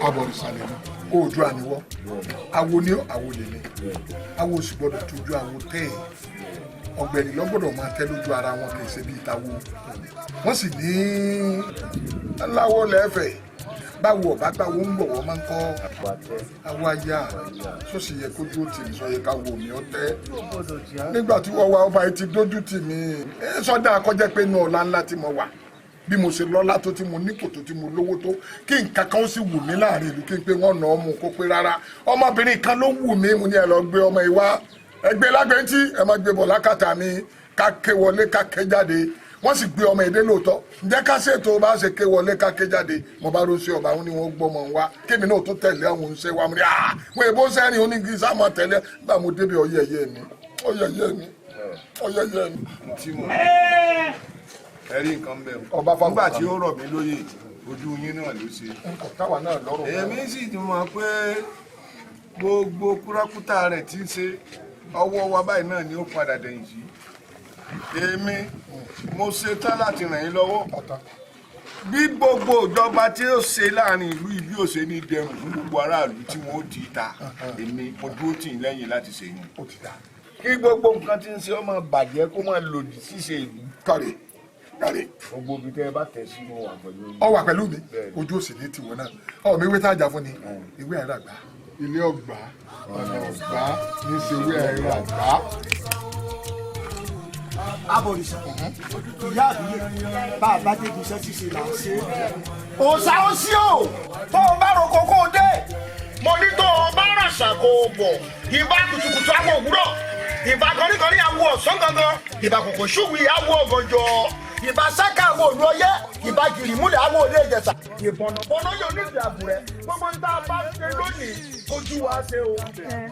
abọ̀rìṣà lè ní oòdùà àníwọ́ awo ní àwo lè ní awo sì gbọ́dọ̀ tójú àwo tẹ́ ẹ̀ ọ̀gbẹ̀rì lọ́gbọ́dọ̀ máa tẹ́ lójú ara wọn kì í ṣe bí ìtawó wọ́n sì ní láwọ́ lẹ́fẹ̀ẹ́ báwo ọ̀bá gbáwo ń gbọ̀wọ́ máa ń kọ́ awáyá tó sì yẹ kójú tì mí sọ yẹ ká wo mi ọtẹ́ nígbà tí wọ́n wá ọba yìí ti dójú tì mí sọ́dà akọ́jẹ́ pé inú ọ̀la ńlá tí mo wà bí mo ṣe lọ́lá tó tí mo nípò tó tí mo lówó tó kí nǹkan kan ó sì wù mí láàrin ìlú kí n pé wọ́n nà ọ́ mú kó pé rárá ọmọbìnrin kan ló wù mí mo ní ẹ lọ gbé ọmọ ìwá ẹgbẹ́ lágbẹ́ntì ẹ má gbé bọ̀ lákàtà mi ká ké wọlé ká ké jáde wọ́n sì gbé ọmọ èdè lóòótọ́ ǹjẹ́ ká ṣètò bá ṣe ké wọlé ká ké jáde mo bá rọ́ọ̀ṣẹ́ ọba wọn ni wọ́n gbọ́mọ wá kémi náà tó tẹ̀lé àwọn oníṣẹ́ wa mo ní mo èbó sẹ́rìn onígi sáàmù tẹ̀lé nígbà mo débi ọyẹyẹ mi ẹ̀rí nǹkan bẹ́ẹ̀ ọba fàgbà tí ó rọ̀ mí lóyè ojú yín náà ló ṣe. táwa náà lọ́rùn. èmi sì ti mọ̀ pé gbogbo kúrákútà rẹ̀ ti ń ṣe ọwọ́ wa báyìí náà ni ó padà dẹ̀yìn sí. èmi mo ṣe tán láti ràn yín lọ́wọ́ bí gbogbo ìjọba tí ó ṣe láàrin ìlú ìbí òṣè ní dẹrùn fún gbogbo aráàlú tí wọn ó tì í ta èmi mo dúró tì í lẹ́yìn láti ṣe yín. kí gbogbo nǹkan tí ń ṣe ọmọ bàjẹ́ kó máa lòdì síṣe ìlú. kárí gbogbo ibi tẹ́ ẹ bá tẹ̀ sí wọn wà pẹ̀lú mi. ọ wà pẹ̀lú mi ojú òsì ní tiwọn náà ọ mi wé tájà fún ni ìwé ẹ̀rọ àgbà ilé ọgbà ọ̀nà ọgbà ní í ṣe ìwé ẹ̀rọ àgbà. abọ̀rìṣà ìyá àbíyè bá a bá débi iṣẹ́ ṣíṣe là ń ṣe é. òòṣà ó sí o tó o bá roko kó o dé mo ní tó o bá ràṣà kó o bọ̀ ìbá kùtùkùtù àwọ̀ òwúrọ̀ ìbá kọ́ríkọ́rí àwọ̀ ọ̀sán gangan ìbá kòkò ṣùwì àwọ̀ ọ̀gànjọ́ ìbá sáká àwọ̀ òlu ọyẹ́ ìbá gìrìmúlẹ̀ àwọ̀ òde ìjẹ̀ṣà ìbọ̀nàbọ̀nà yóò ní ìdí àbúrẹ́ gbogbo níta bá ṣe lónìí ojú wa ṣe o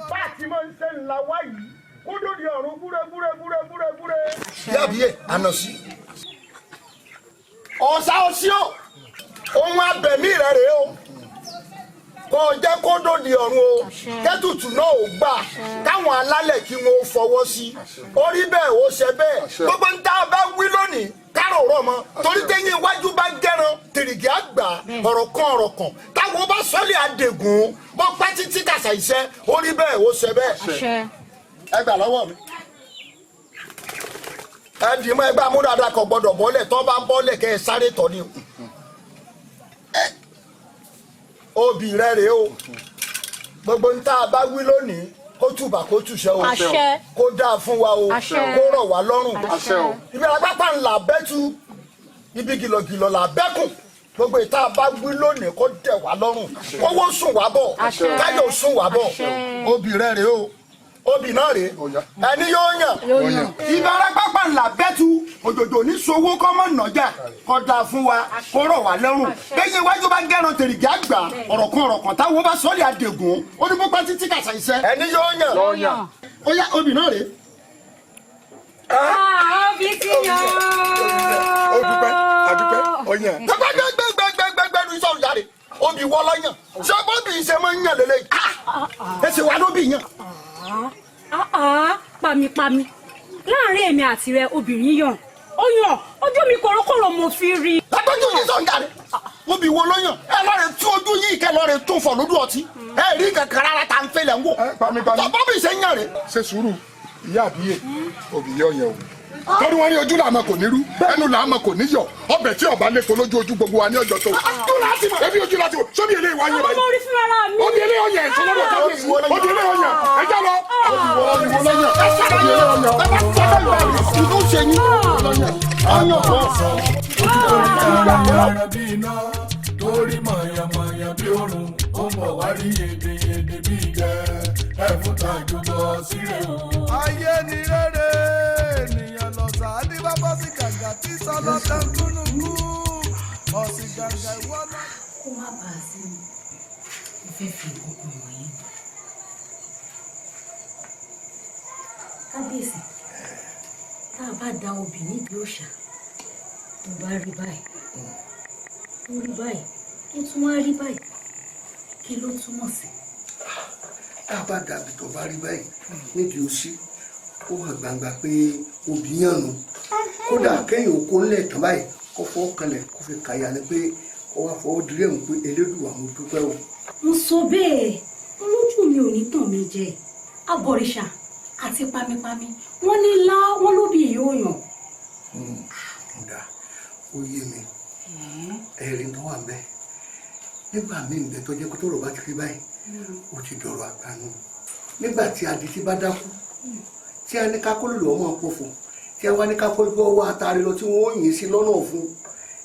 bá a ti máa ń ṣe ńlá wá yìí kó lóde ọ̀run búrẹ́búrẹ́búrẹ́búrẹ́. yábìyẹ àná sí ọ̀sà ọ̀sí o ohun abẹ̀mí rẹ̀ rèé o kò jẹ́ kó dòdì ọ̀run o kẹ́tùtù náà ò gbà káwọn alálẹ̀ kí wọ́n fọwọ́ sí orí bẹ́ẹ̀ ó ṣe bẹ́ẹ̀ gbogbo ń tá a bá wí lónìí kárò rọ̀ mọ́ torí téyín iwájú bá gẹ́ran tèrìgì àgbà ọ̀rọ̀ kan táwọn bá sọ́lé àdègùn bọ́ pẹ́ títí kàṣà iṣẹ́ orí bẹ́ẹ̀ ó ṣe bẹ́ẹ̀ ẹ gbà lọ́wọ́ mi ẹ dì mọ́ ẹgbẹ́ amúdáadáa kan gbọ́dọ̀ bọ́lẹ̀ tó bá bọ́lẹ̀ kẹ́ ẹ sáré tọ́ ni obì rẹ rèé o gbogbo ń tá a bá wí lónìí kó tùbà kó tùṣẹ́ o kó dáa fún wa o kó rọ̀ wá lọ́rùn ibi alápápá ńlá bẹ́tù ibi gìlọ̀gìlọ̀ là bẹ́kùn gbogbo ìta bá wí lónìí kó tẹ̀ wá lọ́rùn kówó sùn wá bọ̀ káyọ̀ sùn wá bọ̀ obì rẹ rèé o obì náà rèé ẹni yóò yàn ibi alápápá ńlá bẹ́tù òjòjò ní sowó kọ́ mọ́ nàjà kó dáa fún wa kó rọ̀ wá lọ́rùn bẹ́ẹ̀ iwájú bá gẹ́ran tèrìgì àgbà ọ̀rọ̀ kan táwọn bá sọ́ọ̀lì àdègùn ó ní pípa títí kàṣà iṣẹ́ ẹni yóò yàn ó yá obì náà rèé. Obì ti yàn. adúpẹ́ ọyàn. gbẹgbẹgbẹgbẹgbẹgbẹ ní sọ̀rọ̀ yàrá obì wọ́ lọ́yàn ṣé bọ́bì ṣe máa ń yàn lélẹ́yìn ẹsẹ̀ wa ló bì yàn. Pami láàrin èmi àti rẹ obìnrin yàn ó yàn ojú mi kòrókòrò mo fi rí. lágbájú ní sọ̀rọ̀ yàrá obì wo lọ́yàn ẹ lọ́ọ̀rẹ́ tún ojú yìí kẹ́ lọ́ọ̀rẹ́ tún fọ̀ lójú ọtí ẹ rí kankan rárá tá n fẹ́lẹ̀ ń wò. Pami bọ́bì ṣe ń yàn rè. ṣe sùúrù ìyá àbíyè òbí yẹ ọyàn o torí wọn ní ojú làmọ kò ní rú ẹnu làmọ kò ní yọ ọbẹ̀ tí ọba lè tó lójú ojú gbogbo wa ní ọjọ́ tó ẹbí ojú láti wò sóbi ilé ìwà yẹn báyìí orí fún ara mi. obì ilé ọyàn ẹsẹ lọ́dọ̀ tó bí obì ilé ọyàn ẹjẹ lọ obì wo lọ́yàn ẹsẹ ilé ọyàn ẹ bá tọ́jú ìgbà rẹ ìlú ṣe yín lọ́yàn ọyàn bọ̀. torí mọ̀yàmọ̀yà bí òrùn ó mọ̀ wá rí yèdèyèdè bí gẹ̀ ẹ̀ fún tàjùbọ̀ sílẹ̀ o. ayé ni rere ènìyàn lọ́sà á ní bábọ́ sí gàgà tí sọlọ́ tẹ́ ń kúnnùkú ọ̀sìn gàgà ìwọ náà. kó má bàa sí ìfẹ́ fi ìkókò wọ̀nyí. kábíyèsí tá a bá da obì níbi òòṣà tó bá rí báyìí tó rí báyìí tó tún wá rí báyìí kí ló túmọ̀ sí. tá a bá dàbí tó bá rí báyìí nídìí òsì ó hàn gbangba pé obì yàn nù kódà kẹ́yìn òkú ńlẹ̀ tán báyìí kó fọwọ́ kanlẹ̀ kó fi kàyà ni pé kó wá fọwọ́ dirí ẹ̀hún pé elédùà mo dúpẹ́ o mo sọ bẹ́ẹ̀ olójú mi ò ní tàn mí jẹ abọ̀rìṣà àti pamipami wọ́n ní lá wọ́n ló bí yóò yàn. ǹda ó yé mi ẹ̀rín tó wà bẹ́ẹ̀ nígbà míì ń bẹ tó jẹ́ kó tó rọ̀ bá ti rí báyìí ó ti dọ̀rọ̀ àgbàánu nígbà tí adití bá dákú tí a ní ká kó lòlò ọmọ pòfò tí a wá ní ká kó gbọ́ ọwọ́ àtàrí lọ tí wọ́n ó yìn sí lọ́nà ọ̀fun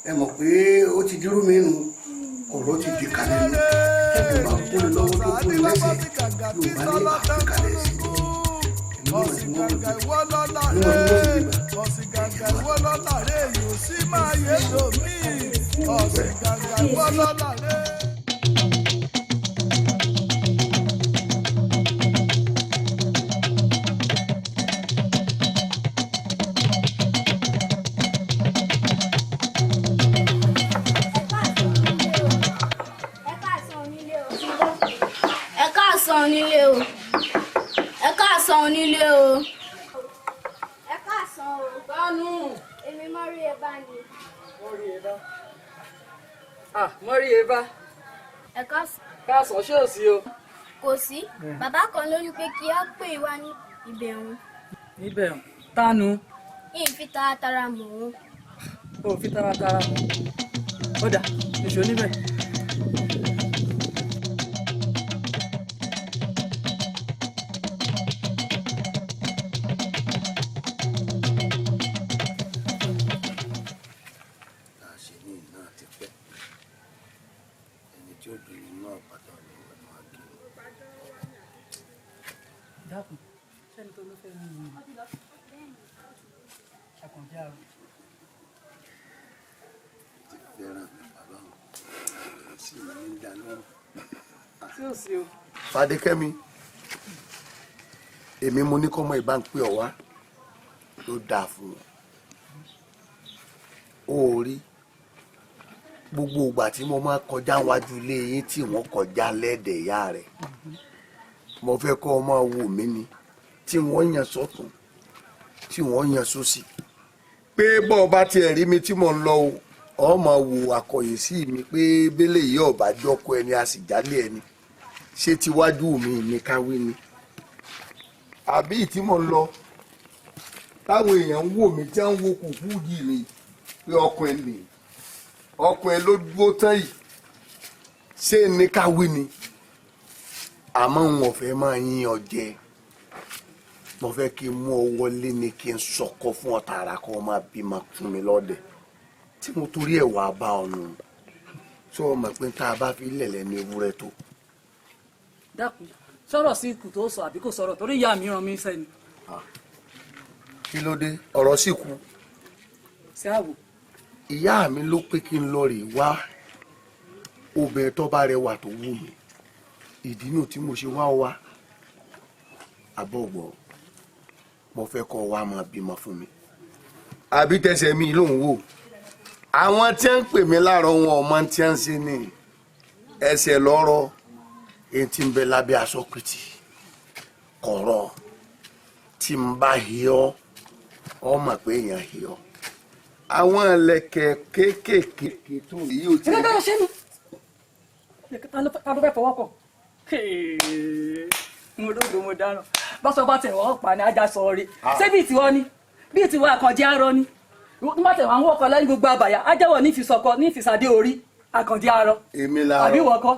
ẹ mọ̀ pé ó ti dírú mi nù ọ̀rọ̀ ti di kalẹ̀ nù ẹ̀mí bá kó lè lọ́wọ́ tó kó lè lẹ́sẹ̀ yóò bá ní àti kalẹ̀ sí i ọ̀sìngàngà ìwọ lọ́la rẹ̀ ọ̀sìngàngà ìwọ lọ́la rẹ̀ yóò sì máa yé lómi ọ̀sìngàngà ìwọ lọ́la rẹ̀. Onílé o ẹ káàsán onílé o ẹ káàsán o bánú èmi mọ́rí ẹ bá ní. mọ́rí ẹ bá mọ́rí ẹ bá ẹ káàsán. káàsán ṣé ò sí o. kò sí bàbá kan ló ní pé kí á pè wá ní ìbẹ̀rùn. ìbẹ̀rùn tánu. yìí fi taratara mọ̀ ọ́n. o fi taratara mọ̀ ó dà èso níbẹ̀. Fadékẹ́mi èmi mo ní kọ́mọ ìbá ń pè ọ́ wá ló dáa fún wọn ó rí gbogbo ìgbà tí mo máa kọjá wájú ilé yín tí wọ́n kọjá lẹ́dẹ̀ ìyá rẹ̀ mo fẹ́ kọ́ ọ máa wò mí ni tí wọ́n yàn sọ́tún tí wọ́n yàn sósì pé bọ́ ọ bá tiẹ̀ rí mi tí mo ń lọ o ọ máa wo àkọyè sí mi pé bẹ́lẹ̀ yìí ọ̀bá jọ́kọ ẹni a sì jálé ẹni ṣé tiwájú mi ní káwé ni àbí tí mo ń lọ táwọn èèyàn ń wò mí tí wọ́n ń wo kùkú yìí ni pé ọkùnrin ló dúró tán yìí ṣé ní káwé ni àmọ́ wọn fẹ́ máa yín ọ jẹ mo fẹ́ kí n mú ọ wọlé ni kí n sọkọ fún ọ tààrà kó o máa bímọ fún mi lọ́dẹ tí mo torí ẹ̀ wá bá ọ nù sọ ọ mọ̀ pé tá a bá fi lẹ̀lẹ̀ ní ewúrẹ́ tó. dákun sọ̀rọ̀ sí ikú tó sọ àbí kò sọ̀rọ̀ torí ìyá mi ràn mí sẹ́ni. kí ló dé ọ̀rọ̀ sì kú. ṣé àwò. ìyá mi ló pé kí n lọ rè wá obìnrin tó bá rẹwà tó wù mí ìdí náà tí mo ṣe wá wá àbọ̀gbọ̀ mo fẹ́ kọ́ wa máa bímọ fún mi. àbí tẹsẹ̀ mi ló ń wò àwọn tí ń pè mí láàárọ̀ wọn ọmọ tí ń ṣe ní ẹsẹ̀ lọ́rọ̀ èyí tí ń bẹ lábẹ́ aṣọ pìtì kọ̀rọ̀ tí ń bá híọ́ ọ mọ̀ pé èèyàn híọ́ àwọn ẹlẹ́kẹ̀ kéékèèké tó yìí ò tí. ẹ bá ṣe mi ta ló fẹ́ fọwọ́ kàn mo lóògbé mo dáná bọ́sọ̀ bá tẹ̀ wọ́n pa ní ajá sọ rí ṣé bíi tiwọn ni bíi tiwọn àkànjẹ́ arọ ni wọ́n bá tẹ̀ wọ́n wọ́kọ̀ lẹ́yìn gbogbo àbàyà ajáwọ̀ ní ìfisọ̀kọ ní ìfisàdé orí àkànjẹ́ arọ. èmi làárọ̀ àbí wọ́kọ́.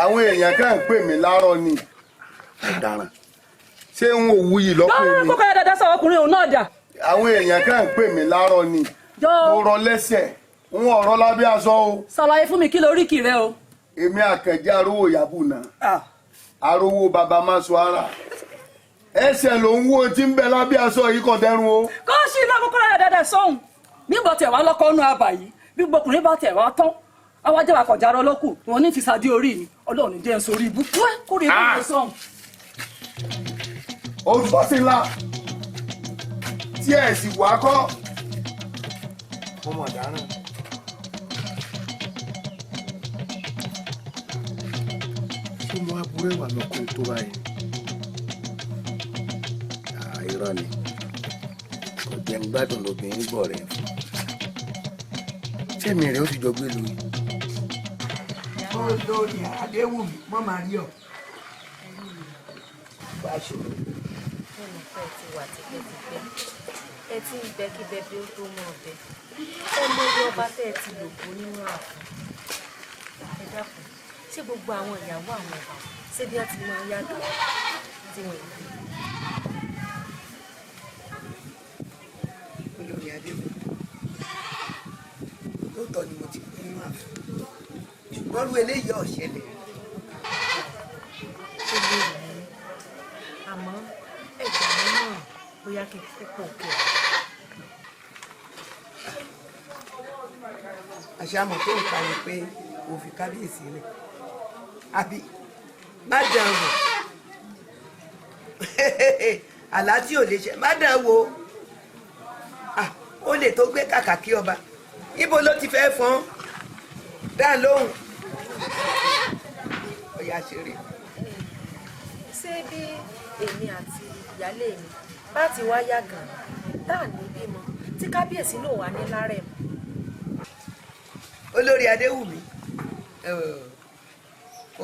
àwọn èèyàn kan ń pè mí láàárọ̀ ni ọ̀daràn ṣé n ò wuyì lọ́kùnrin lọ́rùn kókó yẹn dáadáa sọ ọkùnrin òun náà dà. àwọn èèyàn kan ń pè mí láàárọ̀ ni mo rọ lẹ́sẹ̀ n ò rọ lábẹ́ aṣọ o. ṣàlàyé fún mi kí lórí kì rẹ o. èmi àkànjẹ́ arówó yabuna arówó baba masu ara ẹsẹ̀ ló ń wo tí ń bẹ lábẹ́ aṣọ yìí kò dẹrùn o. kó sì lọ kókó yẹn dáadáa sọ̀hún bí mo tẹ̀ wá lọ́kọ́ nù abà yìí bí gbọkùnrin bá tẹ̀ wá tán àwọn ajá wa kọjá rọ lọ́kù wọn ní ìfisàdé orí mi ọlọ́run ní jẹ́ ń sórí ibú kó rí ibú sọ̀hún. olùsọ́sílà tí ẹ̀ sì wá kọ́ ọmọ dáná. ṣé mo aburú ẹ̀wà lọ́kùnrin tó báyìí? irọ́ ni kò jẹ́ ń gbádùn lóbìnrin bọ̀ rẹ̀ fún sẹ́mi rẹ̀ ó ti jọ gbé lu yìí. olórí Adéwùmí mọ́ máa rí ọ. ti wà tipẹ́tipẹ́ ẹ ti ń bẹ kí bẹbí ó tó mọ̀ ọbẹ ẹ lórí ọba tẹ́ ẹ ti lògbó nínú ààfin ẹ dákun ṣé gbogbo àwọn ìyàwó àwọn ọba ṣé bí a ti máa ń yàgò tí wọn ò fi. olórí Adéwùmí lóòótọ́ ni mo ti kú nínú ààfin ṣùgbọ́n ru eléyìí ọ̀ṣẹlẹ̀. ó lè rí àmọ́ ẹ̀gbọ́n mi náà bóyá kí n púpọ̀ kẹ́ ẹ̀. àṣàmọ̀ tó ń pa ni pé kò fi kábíyèsí rẹ̀ àbí má dàn wò àlá tí ò lè ṣe má dàn wò ó lè tó gbé kàkà kí ọba ibo ló ti fẹ́ fọ́n dá lóhùn ọ̀yà ṣeré. ṣé bí èmi àti ìyálé mi bá ti wá yàgàn tá à ní bímọ tí kábíyèsí ló wà ní lárẹ̀ mọ́. olórí Adéwùmí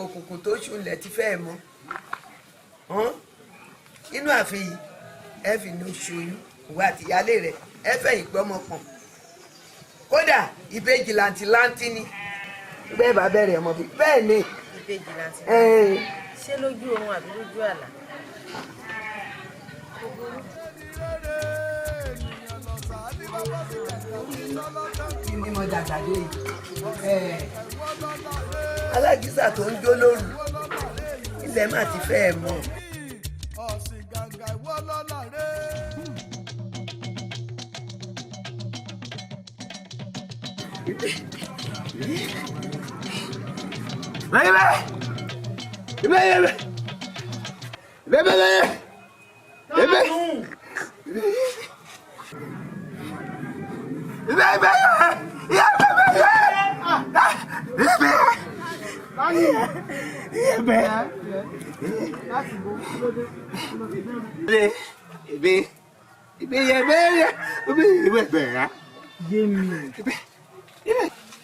òkùnkùn tó ṣúlẹ̀ ti fẹ́ mọ́ nínú ààfin yìí ẹ fi ní ṣoyún ìwà àtìyálé rẹ ẹ fẹ̀yìn gbọ́mọ pọ̀n kódà ìbejì làǹtìláǹtì ni bẹ́ẹ̀ bá bẹ̀rẹ̀ ọmọ bíi bẹ́ẹ̀ ni. ìbejì làǹtìláǹtì ṣé lójú oorun àbí lójú àlá. kí ni mo dàgbà dé yìí alágísà tó ń jó lóru ilẹ̀ má ti fẹ́ ẹ̀ mọ́. ọ̀sìn gàǹgà ìwọ lọ́la rẹ̀.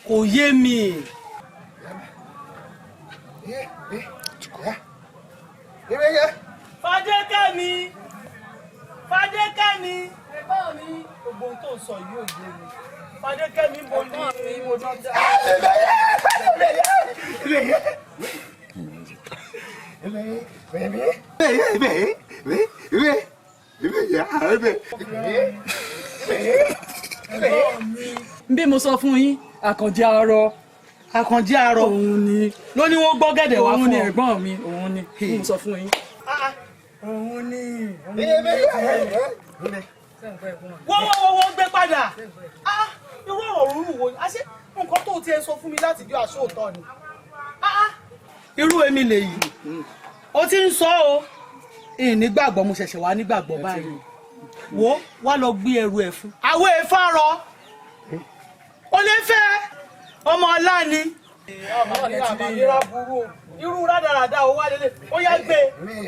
Kò yé mi. Fadékẹ́mi Fadékẹ́mi ẹ̀gbọ́n mi gbogbo ohun tó sọ yìí ò yé mi Fadékẹ́mi mo ní mo dọ́jà. bí mo sọ fún yín àkànjẹ arọ òun ni ló ní wọ́n gbọ́ gẹ̀dẹ̀ wá fún ọ òun ni ẹ̀gbọ́n mi òun ni bí mo sọ fún yín. òun ni wọ́n gbé padà irú ọ̀rọ̀ rúrù wo àṣé nǹkan tó tiẹ̀ sọ fún mi láti jọ aṣọ òótọ́ ni irú èmi lèyí o ti ń sọ o ìnígbàgbọ́ mo ṣẹ̀ṣẹ̀ wá nígbàgbọ́ báyìí wo wá lọ gbé ẹrù ẹ̀ fún. àwọn èèfà rọ o lè fẹ́ ọmọ ọlá ni. àmàlíra burú o irú rádaràda o wá lélẹ̀ ó yá gbé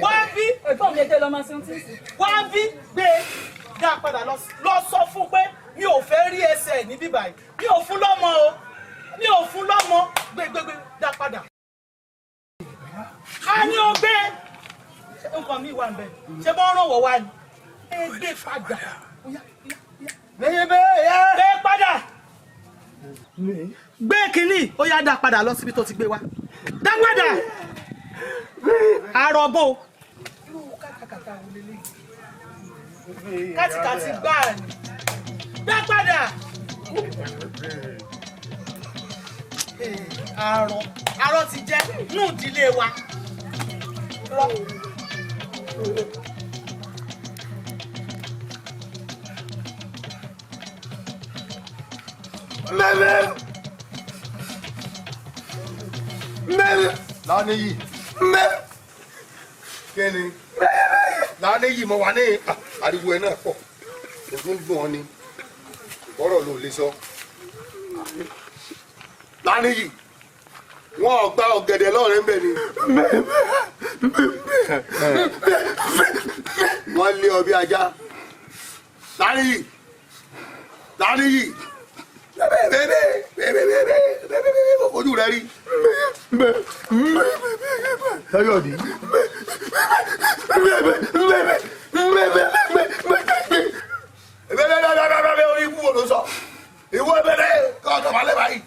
wá bí. ẹ̀gbọ́n mi ẹjẹ́ lọ máa ṣe ń tí ì sí. wá bí gbé dá padà lọ sọ fún pé mi ò fẹ́ rí ẹsẹ̀ ní bíbáyìí mi ò fún lọ́mọ o mi ò fún lọ́mọ gbégbégbé dá padà. a ní o gbé nǹkan mi wà ń bẹ ṣé bọ́ ràn wọ́ wá ni ẹ gbé padà gbé padà gbé kínní ó yá dá padà lọ síbi tó ti gbé wá dá padà àrọ̀bó kátìkátì gbáà ni dá padà àrọ̀ ti jẹ́ nù ìdílé wa. Láníyì kíni Láníyì mo wà ní ariwo ẹ náà pọ̀ ègún gbọ́n ni ọ̀rọ̀ ló lè sọ Láníyì wọn gba ọ̀gẹ̀dẹ̀ lọ́rẹ̀ ń bẹ̀ ni wọ́n lé ọ bí ajá Láníyì ojú rẹ rí Káyọ̀dé orí ikú wo ló sọ ìwọ ẹbẹrẹ kọ́ ọ̀tọ̀ balẹ̀ báyìí.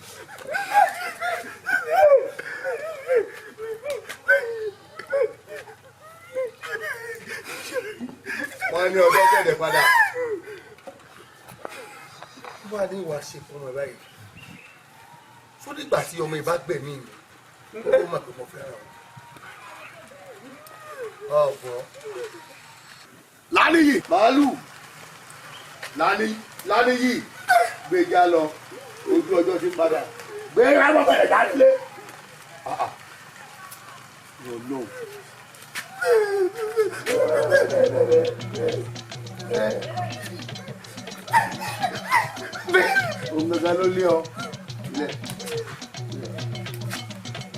wọ́n ní ọjọ́ kẹ̀dẹ̀ padà wọ́n á ní ìwà ṣe fún ọ báyìí fún nígbà tí ọmọ ìbá gbẹ̀mí mi ó mọ̀ pé mo fẹ́ràn ọ̀pọ̀. Láníyì màálù Láníyì gbèjà lọ ojú ọjọ́ ti padà gbé rábọ̀ bẹ̀rẹ̀ dálé. Yóò lò. Òmùgá ló lé ọ ilẹ̀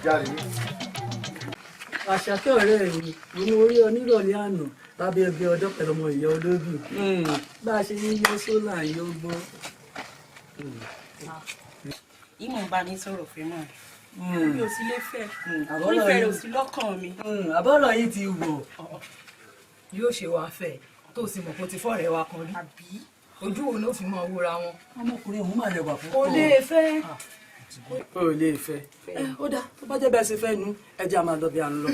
jáde ní. Àṣàkẹ́ ọ̀rẹ́ mi mo ní orí onírọ̀lẹ́ àná tàbí ẹgbẹ́ ọdọ́ pẹ̀lú ọmọ ìyá olóbì bá a ṣe ń yọ sólà yóò gbọ́. ìmọ̀ ń bá mi sọ̀rọ̀ fẹ́ mọ́ mi ò sí lè fẹ́ nífẹ̀ẹ́ rẹ̀ ò sí lọ́kàn mi. àbọ̀rọ̀ yìí ti wọ̀. yóò ṣe wá fẹ́ tó sì mọ̀ kó ti fọ́ọ̀rẹ́ wa kan rí ojú wo ló fi máa wúra wọn. ọmọkùnrin òun máa lẹwà fún. kò lè fẹ́. o lè fẹ́ ó dáa tó bá jẹ́ bẹ́ẹ̀ ṣe fẹ́ nu ẹ jẹ́ a máa lọ bí a ń lọ.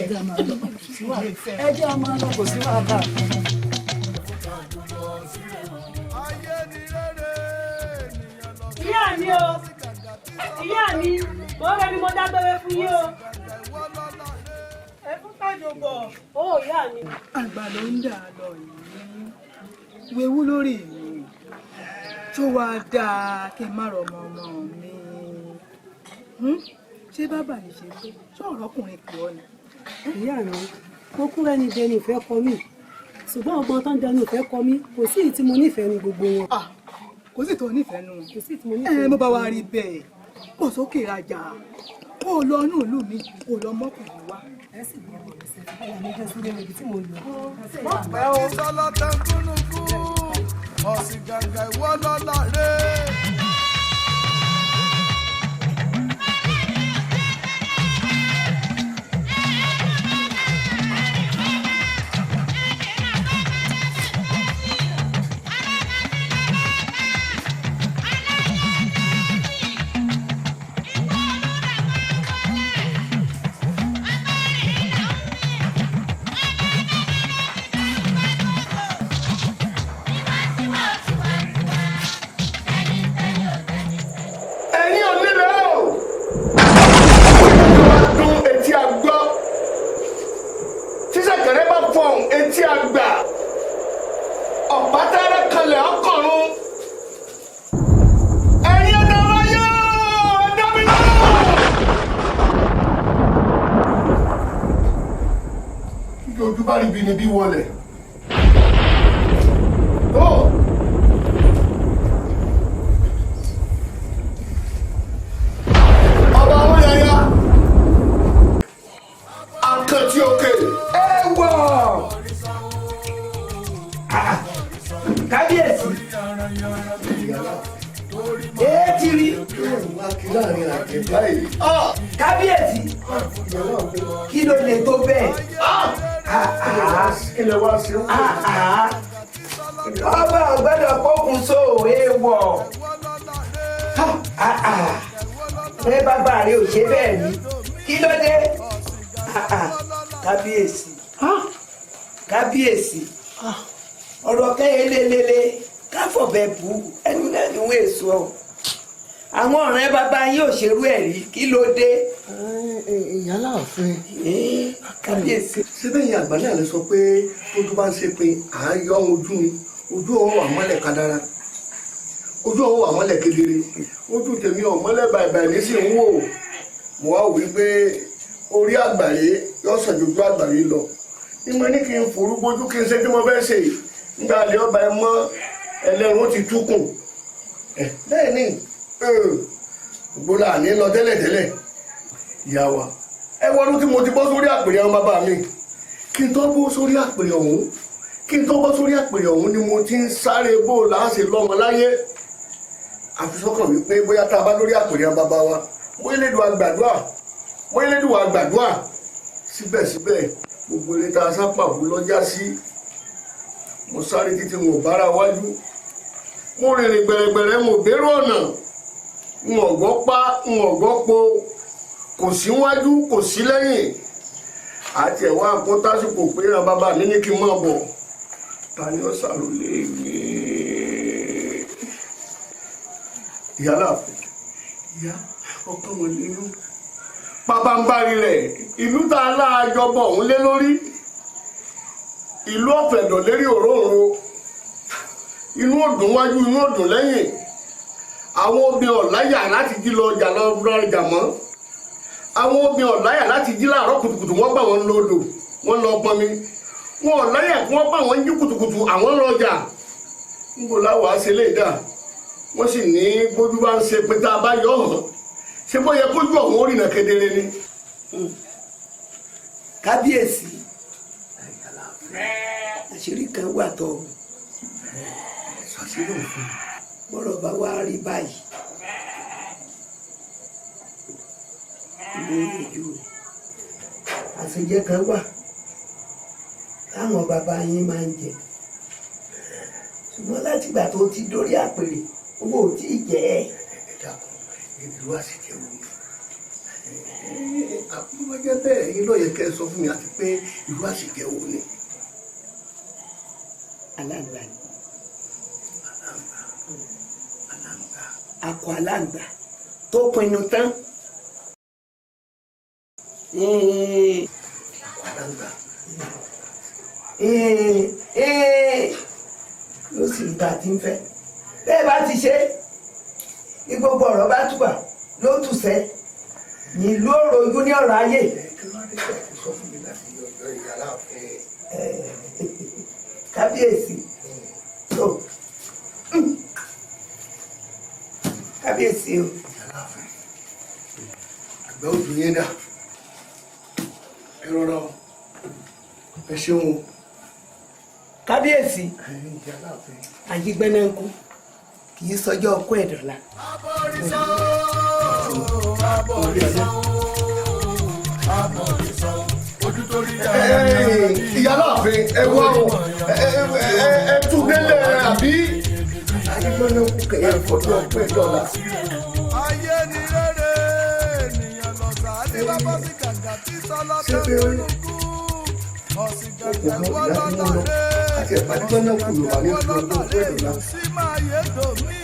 ẹ jẹ́ a máa lọ kò sí wàhálà. ìyá mi o ìyá mi mo rẹ ni mo dágbére fún yín o ẹ fún kájọ bọ̀ ó ìyá mi. àgbà ló ń dà lọ yìí wewú lórí mi tó wáá dáa kí n má rọmọ ọmọ mi ṣé bàbá yìí ṣe pé ṣọ́ọ̀rọ̀ ọkùnrin kì ọ́ ni. ìyá mi mo kúrò ẹni dẹni ìfẹ́ kọ mí ṣùgbọ́n ọgbọ́n tó ń dẹnu ìfẹ́ kọ mí kò sí èyí tí mo nífẹ̀ẹ́ ní gbogbo wọn. kò sí tó nífẹ̀ẹ́ nù wọn. kò sí tí mo nífẹ̀ẹ́. mo bá wa rí bẹ́ẹ̀ kò sókè rajà kó o lọ inú ìlú mi kó o lọ mọ́kùnrin wá. ẹ sì bí ọmọ mi sẹ́yìn báyà mi jẹ́ sílé ibi tí mo lọ. wọ́n pẹ́ o. ìsọlọ́tẹ̀ kúnnùkú ọ̀sìn gàngà ìwọ lọ́la rẹ̀. Etí àgbà ọ̀pátẹ́rẹ́ kalẹ̀ ọkọ̀run ẹ̀yin ọ̀dọ́ wáyé ọ̀dọ́ mi náà. Kí ojú bá rí ibi ni bí wọlé. Ọba àwọn yàyà àkàtì òkè ẹ̀wọ̀. Kábíyèsí èétí rí kábíyèsí kí ló lè tó bẹ́ẹ̀ ọba ọgbẹ́dọ̀ kókun sóòwé wọ̀ ẹ bàbá rẹ ò ṣe bẹ́ẹ̀ ni kí ló dé kábíyèsí kábíyèsí ọ̀rọ̀ kẹ́yẹ lélele káfọ̀bẹ̀ bù ẹnu náà ni wọ́n èso ọ̀ àwọn ọ̀rẹ́ bàbá yín ò ṣerú ẹ̀ rí kí ló dé. ìyá láàfin kábíyèsí. síbẹ̀ yìí àgbà náà lè sọ pé ojú bá ń ṣe pé à ń yọ ojú ni ojú ọ̀hún wà mọ́lẹ̀ kadara ojú ọ̀hún wà mọ́lẹ̀ kedere ojú tèmi ọ̀ mọ́lẹ̀ bàìbàì ní sì ń wò mo wá wí pé orí àgbàyé yóò ṣàjòjú àgbàyé lọ ni mo ní kí n forú bójú kí n ṣe tí mo fẹ́ ṣe nígbà àlẹ́ ọba ẹ mọ́ ẹlẹ́run ti túkùn bẹ́ẹ̀ ni gbọ́dọ̀ àní lọ tẹ́lẹ̀tẹ́lẹ̀ ìyá wa ẹ wọ́n tí mo ti bọ́ sórí àpèrè àwọn bàbá mi kí n tó bọ́ sórí àpèrè ọ̀hún ni mo ti ń sáré bó láàṣẹ lọ́mọ láyé àfisọ́kàn wípé bóyá tá a bá lórí àpèrè àwọn bàbá wa bóyá Elédùà gbàdúrà bóyá Elédùà gbàdúrà síbẹ̀síbẹ̀ gbogbo ilé tá a sápà bú lọ́jà sí mo sáré títí mo bára wájú mo rìnrìn gbẹ̀rẹ̀gbẹ̀rẹ̀ mo bẹ̀rù ọ̀nà n ò gbọ́ pa n ò gbọ́ po kò sí wájú kò sí lẹ́yìn àti ẹ̀wọ̀n àpótásìkò pé ìran bàbá mi ní kí n máa bọ̀ ta ni ó ṣàròlé mi. Ìyálà ìyá ọkọ wọn nínú pàbàǹbarì rẹ̀ ìlú tá a láàjọbọ òun lé lórí ìlú ọ̀fẹ̀dọ̀ lérí òróǹro inú òdùn wájú inú òdùn lẹ́yìn àwọn obìnrin ọ̀láyà láti jí lọ ọjà lọ ọjà mọ́ àwọn obìnrin ọ̀láyà láti jí láàárọ̀ kùtùkùtù wọ́n gbà wọ́n lódò wọ́n lọ pọnmi wọn ọ̀láyà kí wọ́n bá wọn jí kùtùkùtù àwọn lọ́jà níbo láwọ̀ á ṣe lè dà wọ́n sì ní bójú bá ń ṣe pé tá a bá yọ ọ̀hún ṣé bó yẹ kójú ọ̀hún ó rìnà kedere ni. kábíyèsí àṣírí kan wà tó ṣàṣírí òfin bọ́rọ̀ bá wá rí báyìí ìlú ìjú àṣejẹ kan wà táwọn bàbá yín máa ń jẹ ṣùgbọ́n látìgbà tó ti dórí àpèrè owó ò tí ì jẹ́ ẹ̀. ìlú àṣìkè wò ni àbúrò bẹ́ẹ̀ yín ló yẹ kẹ́ ẹ sọ fún mi àti pé ìlú àṣìkè wò ni. aláǹgbá ni akọ aláǹgbá tó pinnu tán. akọ aláǹgbá. ló sì ń ta tí ń fẹ́ bẹ́ẹ̀ bá ti ṣe ní gbogbo ọ̀rọ̀ bá túbà ló tùsẹ́ ní ìlú ọ̀rọ̀ ojú ní ọ̀rọ̀ ayé. kábíyèsí tó kábíyèsí o. àgbẹ̀ òjò yẹn dà ẹ rọra o ẹ ṣeun o. kábíyèsí àyígbẹ́nẹ́ńkú kì í sọjọ́ ọkọ ẹ̀dọ́là. Ìyáláàfin ẹ wá o ẹ tún délé àbí àyígbẹ́nẹ́ńkú kẹ̀yẹ fọjọ́ ọkọ ẹ̀dọ́là. ayé ni rere ènìyàn lọ sáà ní bàbá sí kàǹgà tí sọlọ tẹ kúlùkù ọ̀sìn gàgà wọ́lọ́lá rẹ̀ wọ́lọ́lá rẹ̀ yóò sì máa yé dòmí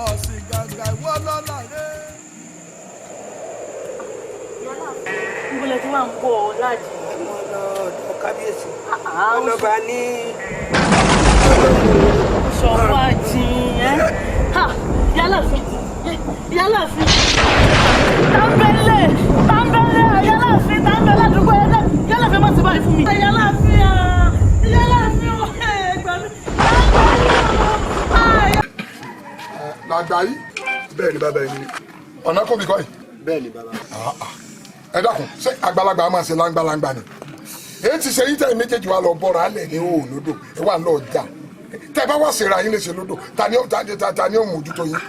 ọ̀sìn gàgà wọ́lọ́lá rẹ̀. ìbúlẹ̀ tí wọ́n ń bọ̀ ọ́ láàjì. wọ́n lọ ọ̀dọ̀ kábíyèsí wọ́n lọ bá ní. ṣọ̀wọ́ àjìn yálàfin yálàfin tábẹ́lẹ̀ yálàfin tábẹ́lẹ̀ àdúgbò yálàfin má ti báyìí fún mi. yálàfin ẹgbẹ̀rún làgbà yìí. bẹ́ẹ̀ ni bàbá yìí. ọ̀nà kò bí kọ́ yìí. bẹ́ẹ̀ ni bàbá. ẹ dákun ṣé àgbàlagbà máa ṣe láńgbàláńgbà ni èyí ti ṣe yín tẹ̀yìn méjèèjì wa lọ bọ́ra alẹ̀ ní òun lódò ẹ wà lọ jà tẹ bá wá ṣèrà yín lè ṣe lódò ta ni ó mójútó yín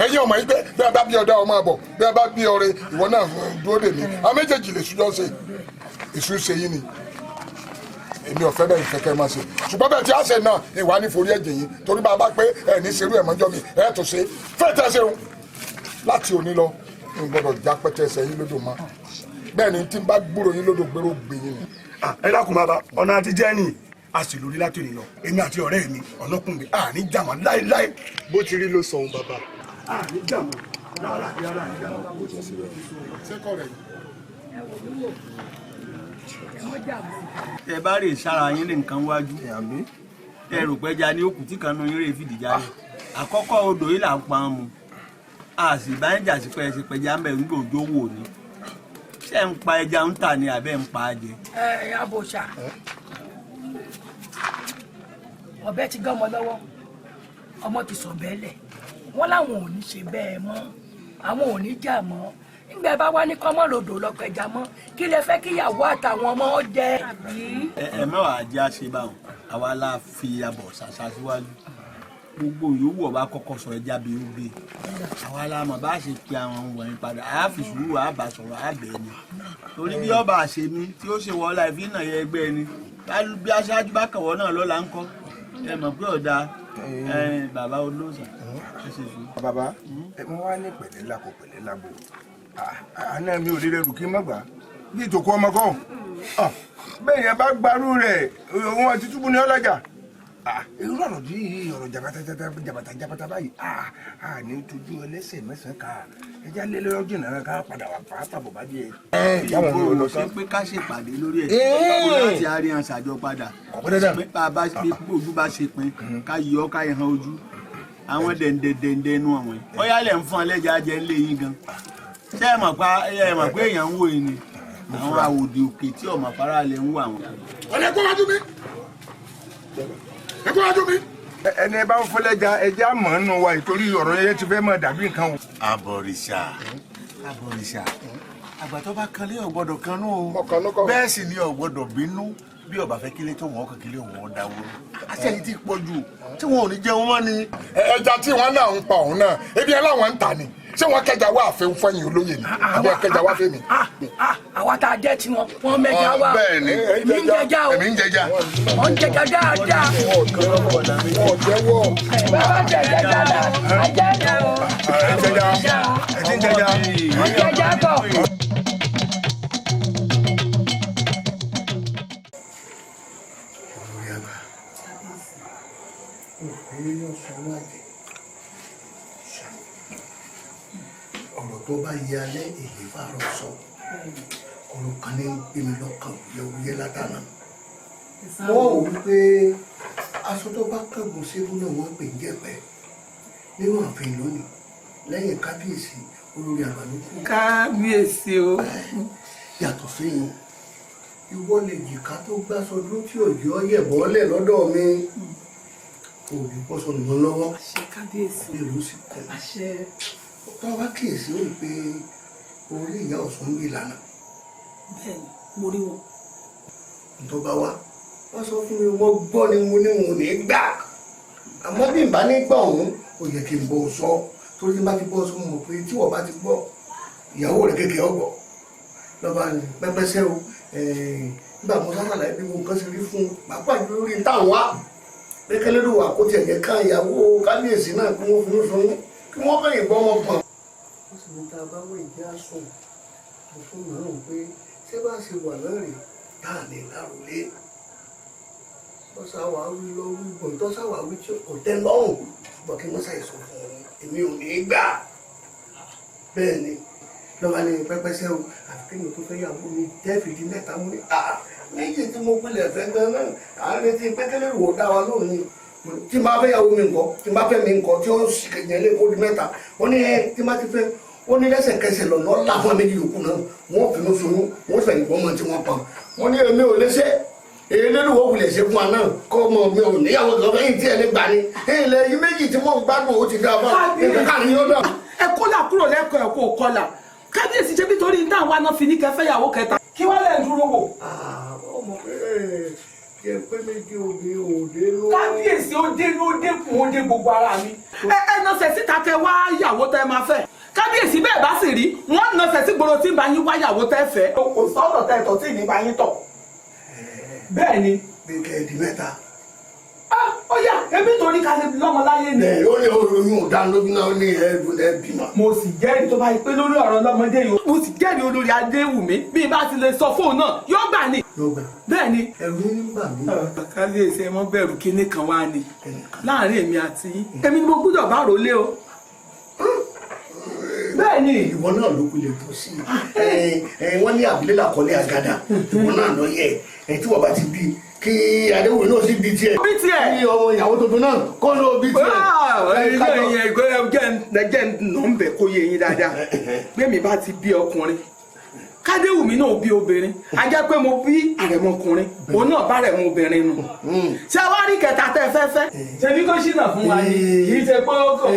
ẹ̀yin ọmọ yìí pé bí a bá bí ọdá ọmọ àbọ̀ bí a bá bí ọrẹ ìwọ náà dúró dè mí àwọn méjèèjì lè ṣújọ́ ṣe èṣù ṣe yín ni èmi ọ̀fẹ́ bẹ́ẹ̀ kẹ́kẹ́ máa ṣe ṣùgbọ́n bẹ́ẹ̀ tí a ṣe náà ìwà ní forí ẹ̀jẹ̀ yín torí bá a bá pé ẹ̀ ní ṣerú ẹ̀ mọ́jọ́ mi ẹ̀ tó ṣe fẹ́ẹ̀ tẹ́ ṣeun láti òní lọ n gbọ́dọ̀ já pẹ́tẹ́ ẹsẹ̀ yín lódò mọ́ bẹ́ẹ̀ ni tí n bá gbúrò yín lódò gbèrò gbé yín ni. ẹ dákun bàbá ọ̀nà àti jẹ́ni a sì lórí látòní lọ èmi àti ọ̀rẹ́ mi ọ̀nàkùnrin a ní jà wọ́n láéláé. bó ti rí ló sọ ohun bàbá. a ní jà wọ́n rárá rárá. ẹ bá rè sára yín ní nǹkan wájú ẹ rò pẹ́jà ní òkú tí kan nu yín rè fìdí jáde àkọ́kọ́ odò yìí là ń pa mu a sì bá ń jà sí pẹ́ ṣe pẹ́jà ń bẹ̀ ń gbòjó wò ni ṣé ń pa ẹja ń tà ní abẹ́ ń pa á jẹ. ẹ abòṣà ọ̀bẹ ti gán ọmọ lọ́wọ́ ọmọ ti sọ bẹ́ẹ̀ lẹ̀ wọ́n láwọn ò ní ṣe bẹ́ẹ̀ mọ́ àwọn ò ní jà mọ́ nígbà bá wá ní kọ́mọ́ lòdò lọ́kọ̀ ẹja mọ́ kí lẹ fẹ́ kíyàwó àtàwọn ọmọ jẹ. ẹ mẹ́wàá jẹ́ àṣẹ báwọn àwa la fi abọ̀ ṣàṣà síwájú gbogbo yòówù ọba kọ́kọ́ sọ ẹja bí ó gbé àwa la mọ̀ bá ṣe pe àwọn wọ̀nyí padà àá fi sùúrù àá bá sọ̀rọ̀ àá bẹ̀ ni torí bí ọba àṣemí tí ó ṣe wọlá ìfínà yẹ ẹgbẹ́ ni bí aṣáájú bá kàwọ́ náà lọ́la ń kọ́ ẹ mọ̀ pé ọ̀dà bàbá olóòsàn ẹ ṣe sùúrù. bàbá mo wá ní pẹ̀lẹ́ lákò pẹ̀lẹ́ lágbo àná mi ò lè rẹrù kí n má gbà bí ìtòkú ọmọ kan bẹ́ẹ̀ yẹn bá gbarú rẹ̀ òun àti túbú ní ọlọ́jà irú ọ̀rọ̀ yìí ọ̀rọ̀ jàbàtà báyìí ní tójú ẹlẹ́sẹ̀ mẹ́sàn-án ká ẹja lé lọ́jọ́ náà ká padà wà pàápàá bá díẹ̀. ìyàwó ló ṣe pé ká ṣèpàdé lórí ẹ̀ kó láti àríyàn ṣàjọ padà pé bá ojú bá ṣe pin ká yọ ká ìhan ojú àwọn dẹ̀ǹdẹ̀ǹdẹ̀ inú àwọn yìí ó yálẹ̀ ń fún ọlẹ́jà jẹ́ ńlẹ̀ yín gan ṣé ẹ mọ̀ pé èèyàn ń wò yín ni àwọn àwòdì òkè tí ọmọ afárá lè ń wà wọn. ọ̀lẹ́ kó wájú mi ẹ kó wájú mi. ẹni ẹ bá ń fọlẹ́jà ẹja mọ̀ ọ́n nù wa ìtorí ọ̀rọ̀ yẹn ti fẹ́ mọ̀ dàbí nǹkan o. Abọ̀rìṣà àgbà tó bá kan lé ò gbọ́dọ̀ kanú o bẹ́ẹ̀ sì ni ò gbọ́dọ̀ bínú bí ọba fẹ́ kílé tó wọn kàn kílé wọn dáwó àṣẹ yìí ti pọ̀ jù tí wọn ò ní jẹun mọ́ ni. ẹja tí wọn náà ń pa òun náà ebi aláwọn ń tà ni ṣé wọn kẹjà wá àfẹn fẹyìn olóyè ni àbí kẹjà wá fẹmi. àwa tá a jẹ́ tiwọn wọ́n mẹ́ja wá bẹ́ẹ̀ ni èmi ń jẹja o èmi ń jẹja. wọ́n ń jẹja dáadáa. wọ́n jẹ́wọ́. bàbá jẹja dáadáa ajẹ́jẹ́ o. ẹ ti ń jẹja. wọ́n jẹja bọ̀. ọ̀rọ̀ tó bá yẹ alẹ́ èyí fàárọ̀ sọ ọ̀rọ̀ kan ní gbẹmí lọ́kàn wúyẹ́wúyẹ́ látàná. wọ́n wò wípé aṣọ tó bá kẹ́gùn ségun náà wọ́n pè ń jẹ̀pẹ́ nínú ààfin lónìí lẹ́yìn kábíyèsí olórí àgbàlókù. kábíyèsí o. yàtọ̀ síyìn ìwọ lè jìká tó gbàsọ dúró tí òjò ọyẹ̀bọ́lẹ̀ lọ́dọ̀ mi òbí bọ́sọ̀ nìkan lọ́wọ́. àṣẹ kábíyèsí. èrò sì kọ́. àṣẹ. tó wá kíyèsí ó rí i pé orí ìyá ọ̀sán ń gbé ìlànà. bẹ́ẹ̀ni mo rí wọn. tó bá wá wọ́n sọ fún mi wọ́n gbọ́ ni mo ní wọn ò ní gbà àmọ́ bí n bá ní gbà òun ó yẹ kí n bọ́ sọ torí n bá ti bọ́ sọ mọ̀ pé tí wọ́n bá ti gbọ́ ìyàwó rẹ̀ kékeré ọgbọ̀ lọ́ba ní pẹ́pẹ́sẹ́ o nígbà mo sásàlàyé bí mo nǹkan ṣe rí fún un pàápàá jù lórí táwọn wá pé kẹlẹ́dù wà kó tiẹ̀ yẹ ká ìyàwó kábíyèsí náà kí wọ́n fi ń sun kí wọ́n fẹ̀yìn bọ́ wọn pọ̀n. wọ́n sì ní ta bá wọ ìdí àsùn mo fún màrún pé ṣé bá ṣe wà lọ́rẹ̀ tá à lè láròlé tọ́sàwà wí lọ wí gbọ̀n tọ́sàwà wí tí kò tẹ́ lọ́rùn ṣùgbọ́n kí wọ́n ṣàìsàn fún un èmi ò ní í gbà bẹ́ẹ̀ ni lọ́wọ́ ni pẹ́pẹ́sẹ́ o àfi kéèyàn tó fẹ́ yàwó mi tẹ́fìdí mẹ́ta mú ní méjì tí mo pilẹ̀ fẹ́ gan náà àárín tí pẹ́kẹ́lẹ́ rò dá wa lónìí tí n bá fẹ́ yàwó mi nǹkan tí n bá fẹ́ mi nǹkan tí ó sì kẹ̀yìn lé kó di mẹ́ta ó ní tí n bá ti fẹ́ ó ní lẹ́sẹ̀kẹsẹ̀ lọ́nà ọ̀la fún méjì yòókù náà wọ́n fi ní sunú wọ́n fẹ̀yìn bọ́ mọ́ tí wọ́n pa wọ́n ní èmi ò lè ṣe èyí lórí wo wulẹ̀ ṣe fún wa náà kọ́ ọmọ mi ò níyàwó kan fẹ́yìn tí ẹ ní gbà ní ilẹ̀ yìí méjì tí mò ń gbádùn ó ti dá a bá nǹkan ní ó dà. ẹ kọ́là kúrò lẹ́kọ̀ọ́ ẹ̀ kó o kọ́là kábíyèsí ṣe bí torí ní àwọn aná fi ní kẹfẹ́ ìyàwó kẹta kí wọ́n lẹ̀ ń dúró wò. ọmọ jẹ pé méjì òde òde ló. kábíyèsí ó dé ló dẹ́kun ó dé gbogbo ara mi. ẹ nọsẹ̀ síta kẹ wá ìyàwó tẹ máa fẹ́ kábíyèsí bẹ́ẹ̀ bá sì rí wọ́n nọsẹ̀ sí gbòòrò tí ń bá yín wá ìyàwó tẹ fẹ́. kò sọ́dọ̀ tẹ tọ̀ tí ì ní bá yín tọ̀. bẹ́ẹ̀ ni. bí kẹ́ẹ̀dì mẹ́ta. ó yá ebi torí ká lè lọ́mọ láyé ni. ó ní oyún ọ̀dánilójú náà ní ẹbí mà. mo sì jẹ́rìí tó bá yí pé lórí ọ̀rọ̀ lọ́mọdé yìí mo sì jẹ́rìí olórí Adéwùmí bí n bá ti lè sọ fóun náà yóò gbà ní. yóò gbà. bẹ́ẹ̀ ni. ẹ̀rù nígbà mí. kábíyèsí ẹ mọ́ bẹ̀rù kinní kan wá ni láàrin èmi àti yín èmi ni mo gbọ́dọ̀ bá rò lé o. bẹ́ẹ̀ ni. ìwọ náà ló kulẹ̀ tó sí i wọ́n ní àbílẹ̀ làkọ́lé àgàdà ìwọ náà lọ yẹ tí wọ́n bá ti bí kí Adéwùmí náà sì bí tiẹ̀. bí tiẹ̀. kí ọmọ ìyàwó tuntun náà kọ́ ló bí tiẹ̀. jẹ́ nọ́mbẹ̀ kó yé yín dáadáa bí mi bá ti bí ọkùnrin kádéwùmí náà bí obìnrin a jẹ́ pé mo bí àrẹ̀mọkùnrin òun náà bá rẹ̀mọ obìnrin nù. ṣé wàá rí kẹta tẹ fẹ́fẹ́. ṣebí kó ṣìnà fún wa ni kì í ṣe pé ó kò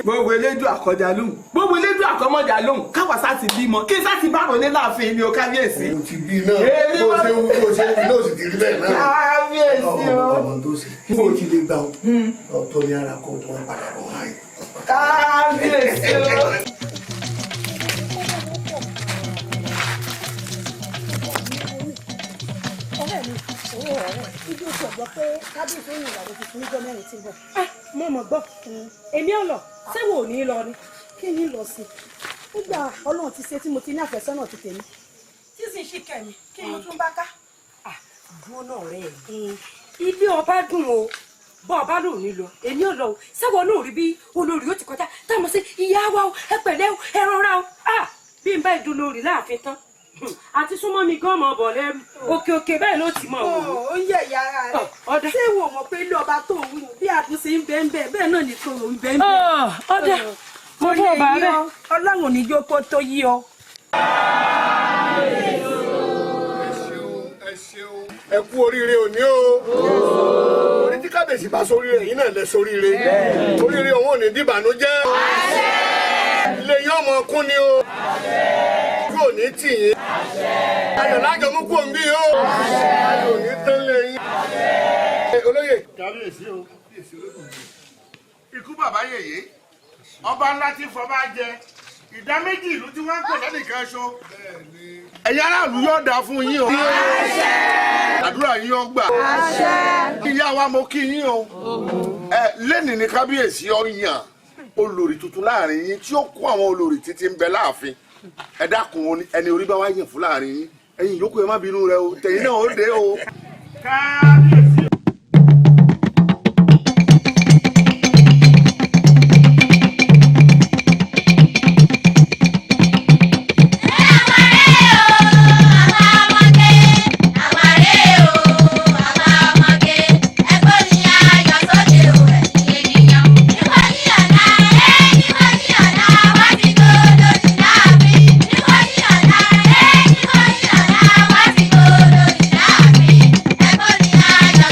gbogbo elédùn àkọjá lóhùn gbogbo elédùn àkọmọjà lóhùn káwa sá ti bímọ kí sá ti bá rọlé láàfin ni o kábíyèsí. o ti bí náà bó ṣe wú náà sì ti rí bẹ́ẹ̀ náà. kábíyèsí o. ọmọ tó ṣe kí o ti lè gbà ọ tó ní ara kó wọn padà bọ̀ wáyé. kábíyèsí o. ibi oṣù ọgbọ pé kábíyèsí òyìnbó ìyàwó tuntun níjọ́ mẹ́rin tí ń bọ̀. mo mọ̀ gbọ́ èmi ò lọ ṣé wò ó ní lọ ni kí ni lọ sí nígbà Ọlọ́run ti ṣe tí mo ti ní àfẹ́sọ́nà ti tèmi tí sì ń ṣì kẹ́mi kí mo tún bá ká. dúró náà rẹ̀ ilé ọba dùn o bọ́ ọba lòun ní lọ èmi ò lọ o sẹ́wọ̀n náà rí bí olórí ó ti kọjá táwọn sí ìyá wa o ẹ pẹ̀lẹ́ o ẹ rọra o bí n bá ìdúlórí láàfin tán àti súnmọ́ mi gan mọ̀ bọ̀ lẹ́rù òkè bẹ́ẹ̀ ló ti mọ̀ wò. ó ń yẹ ìyá ara rẹ̀ ṣé wò mọ̀ pé ilé ọba tó ń bí àtúnṣe ń bẹ́ẹ̀ bẹ́ẹ̀ bẹ́ẹ̀ náà ní kòrò ń bẹ́ẹ̀ bẹ́ẹ̀. ọ̀dà mo bọ̀ bá rẹ̀. ọlọ́run ní jókòó tó yí ọ. ẹ kú oríire òní o orí tí kábíyèsí bá sóríire yìí náà lẹ sóríire oríire òun ò ní dìbànújẹ́ ilé yín ọmọ kún ni o kú ò ní tì yín ayọ̀ lájọ mú kú òǹbí o ayọ̀ ò ní tán lé yín. olóyè kábíyèsí o ikú bàbá yèyé ọba ńlá tí fọba jẹ ìdá méjì ìlú tí wọ́n ń pè lẹ́nìkan ṣo ẹ̀yin aráàlú yóò dáa fún yín o àdúrà yín ó gbà ìyá wa mo kí yín o lẹ́nìí ní kábíyèsí ó yàn olórí tuntun láàrin yín tí ó kó àwọn olórí títí ń bẹ láàfin ẹ dákun ẹni orí bá wá yàn fún láàrin yín ẹ̀yin yòókù ẹ má bínú rẹ o tẹ̀yin náà ó dé o. kábíyèsí. Bye.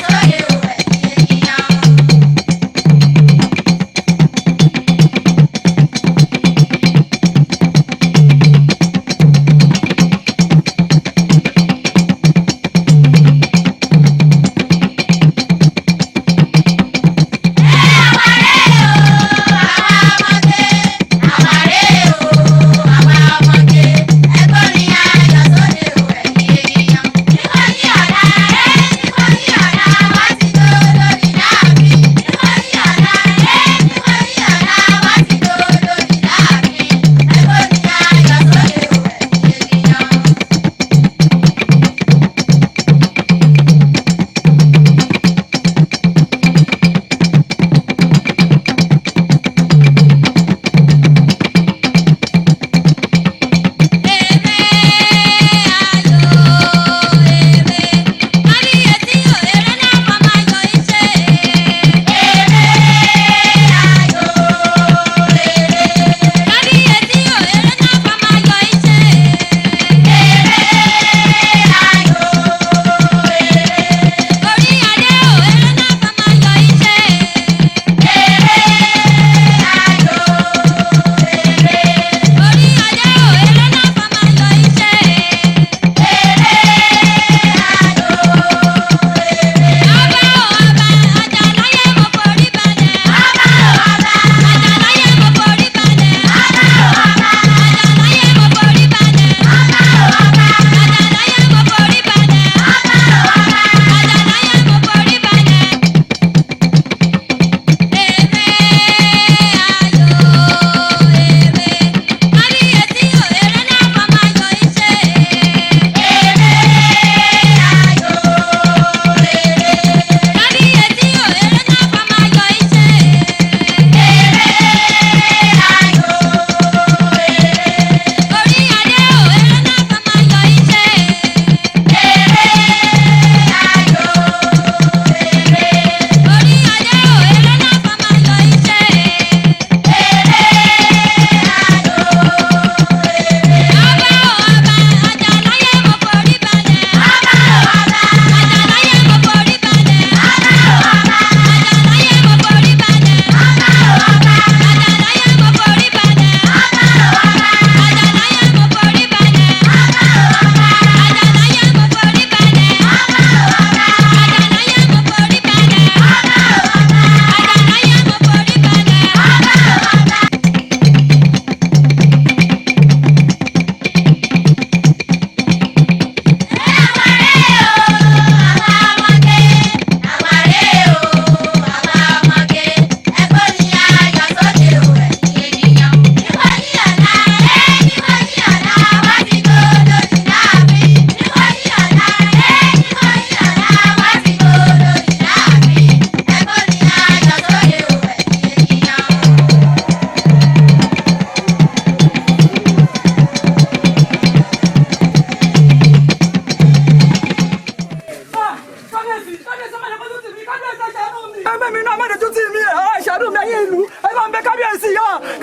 ẹ bá ń bẹ kábíyèsí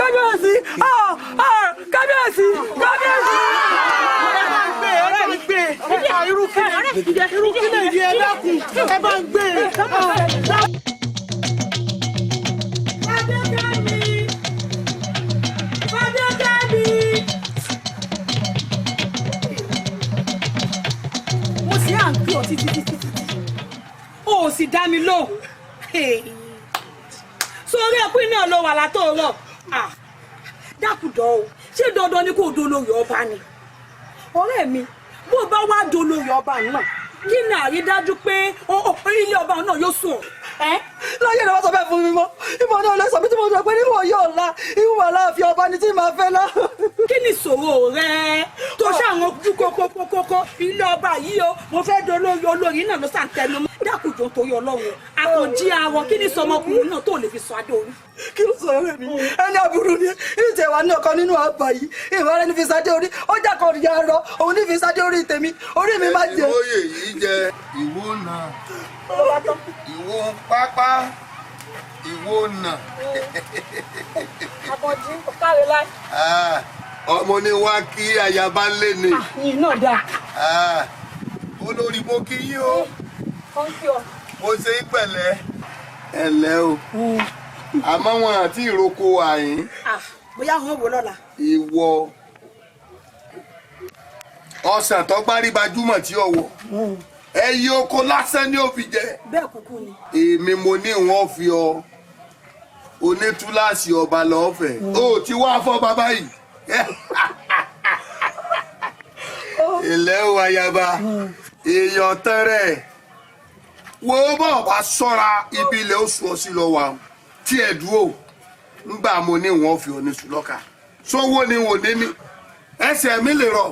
kábíyèsí kábíyèsí kábíyèsí. ẹ bá ń gbé irú kí lè yí ẹ dákun ẹ bá ń gbé. mo sì à ń gbé ọ títí o ò sì dá mi lóhùn sórí ẹkú iná ló wà látọ̀ọ̀rọ̀ dákùdọ̀ o ṣé dandan ni kò dolórí ọba ni ọ̀rẹ́ mi bó bá wá dolórí ọba náà kí ni àrídájú pé ilé ọba náà yóò sùn láyé ni wọ́n sọ bẹ́ẹ̀ fún mi mọ́ ìmọ̀ náà lè sọ bí tí mo sọ pé níwọ̀n yóò la ìwọ̀n aláàfin ọba ni tí màá fẹ́ lá. kí ni ìṣòro rẹ tó ṣàwọn ojú kókókókó ilé ọba yìí o mo fẹ́ dolórí olórí náà ló ṣàǹtẹnu mọ́ dákùjọ torí ọlọ́run àkànjí àwọn kí ni sọmọkùnrin náà tó lè fi sọ adé orí. kí ló sọ ọ̀rẹ́ mi ẹni àbúrò ni ìtẹ̀wá ní ọkọ nínú àbá yìí ìwà rẹ ní fi sáde orí ọjà kan ìyá rọ òun ní fi sáde orí tèmi orí mi má jẹ. ìwòye yìí jẹ ìwò náà ìwò pápá ìwò náà. àkànjí kò káre láì. ọmọ ni wá kí ayaba ń lé ni. yìí náà dáa. olórí mo kí yín o kọ́ńkì ọ. mo ṣe é pẹ̀lẹ́ ẹ̀lẹ́ o àmọ́ wọn àti ìroko àyín. bóyá wọn wò lọ́la. ìwọ ọsàn tó gbárí gbajúmọ̀ tí ọwọ́ ẹyí oko lásán ni ó fi jẹ. bẹ́ẹ̀ kúkú ni. èmi mo ní wọn fi ọ onítúláàsì ọba lọ́fẹ̀ẹ́ ó ti wá fọ́ bàbá yìí. ilẹ̀ o ayaba èèyàn tẹ́rẹ̀ wo bá ọba sọ́ra ibi ilẹ̀ oṣù ọsí lọ wà tí ẹ̀ dúró ńgbà mo ní wọn fi ọ ní sùlọ́kà sówó ni wò ní ní ẹsẹ̀ mi lè rọ̀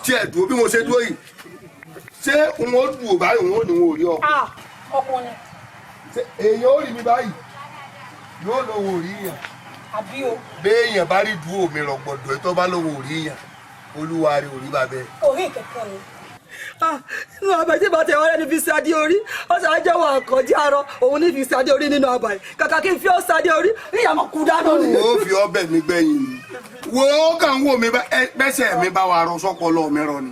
tí ẹ̀ dúró bí mo ṣe dúró yìí ṣé n ó dùn báyìí n ó ní wọn ò rí ọ. ọkùnrin. èèyàn ó rí mi báyìí yóò lówó rí yàn. àbí o. béèyàn bá rí dúró mi rọ̀gbọ̀dọ̀ tó bá lówó rí yàn olúwa rí orí bàbẹ́. orí kẹ̀kẹ́ ni. nínú àbá tí bàtẹ ọ̀rẹ́ ní fi sáde orí ó sì àjẹwò àkànjí arọ òun ní fi sáde orí nínú àbá yìí kàkà kí n fi ọ sáde orí ìyàmọ kú dáná ni. ó fi ọbẹ̀ mi gbẹ̀yìn ni wo ó kàn wò mí bẹ́sẹ̀ mi bá wa rọ sọ́pọ̀lọ́ mi rọ ni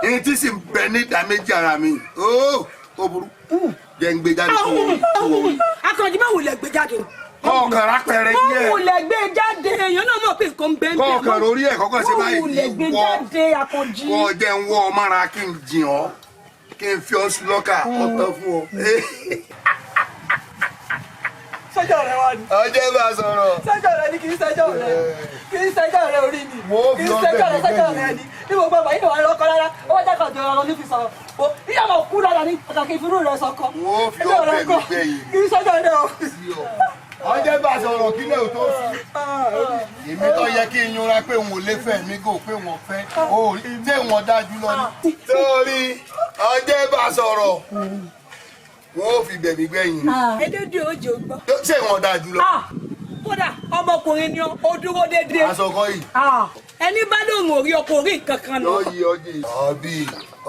èyí tí sì ń bẹ ní ìdá méjì ara mi ó burú jẹ́ ń gbé jáde fún wọn. akànjí báwo lẹ gbé jáde. kọ̀ọ̀kan rápẹ̀rẹ̀ díẹ̀. báwo lẹ gbé jáde èèyàn náà mọ̀ pé nǹkan ń bẹ́ẹ̀ bẹ́ẹ̀. kọ̀ọ̀kan lórí ẹ̀ kọ́kọ́ ṣe báyìí. báwo lẹ gbé jáde akànjí. kọ́ jẹ́ ń wọ́ ọ mára kí n jìn ọ́ kí n fi ọ́ sí lọ́kà ọ̀tọ̀ fún ọ. sẹ́jọ́ rẹ wá ní. ọjọ́ bá sọ̀rọ̀. sẹ́jọ́ rẹ ní kì í sẹ́jọ́ rẹ kì í sẹ́jọ́ rẹ orí mi kì í sẹ́jọ́ rẹ ní ní gbogbo ọgbà yìí ni wà á lọ́kọ́ rárá ó wájà kan jọrọ lọ nífi sọ̀rọ̀ o ìyá máa kú dáadáa ní pàtàkì ìfirú rẹ sọkọ. wọ́n fi ọbẹ̀ mi gbẹ̀yìn. kì í sẹ́jọ́ rẹ o. ọjọ́ bá sọ̀rọ̀ kí lè tó sí. èmi tó yẹ kí n yanra pé wọn ò lè fẹ́ mi gò pé wọn fẹ́ o tí wọn dájú lọ ní. torí ọjọ́ bá sọ̀rọ̀ wọn ò fi bẹ̀mí gbẹ̀yìn. edédé oje o gbọ́. ṣé wọn dájú lọ. kódà ọmọkùnrin ni ó dúró déédéé. aṣọkọ yìí. ẹni bá lóun ò rí ọkọ orí nǹkan kan lọ. lọ́yìí ọjọ́ ọ̀bí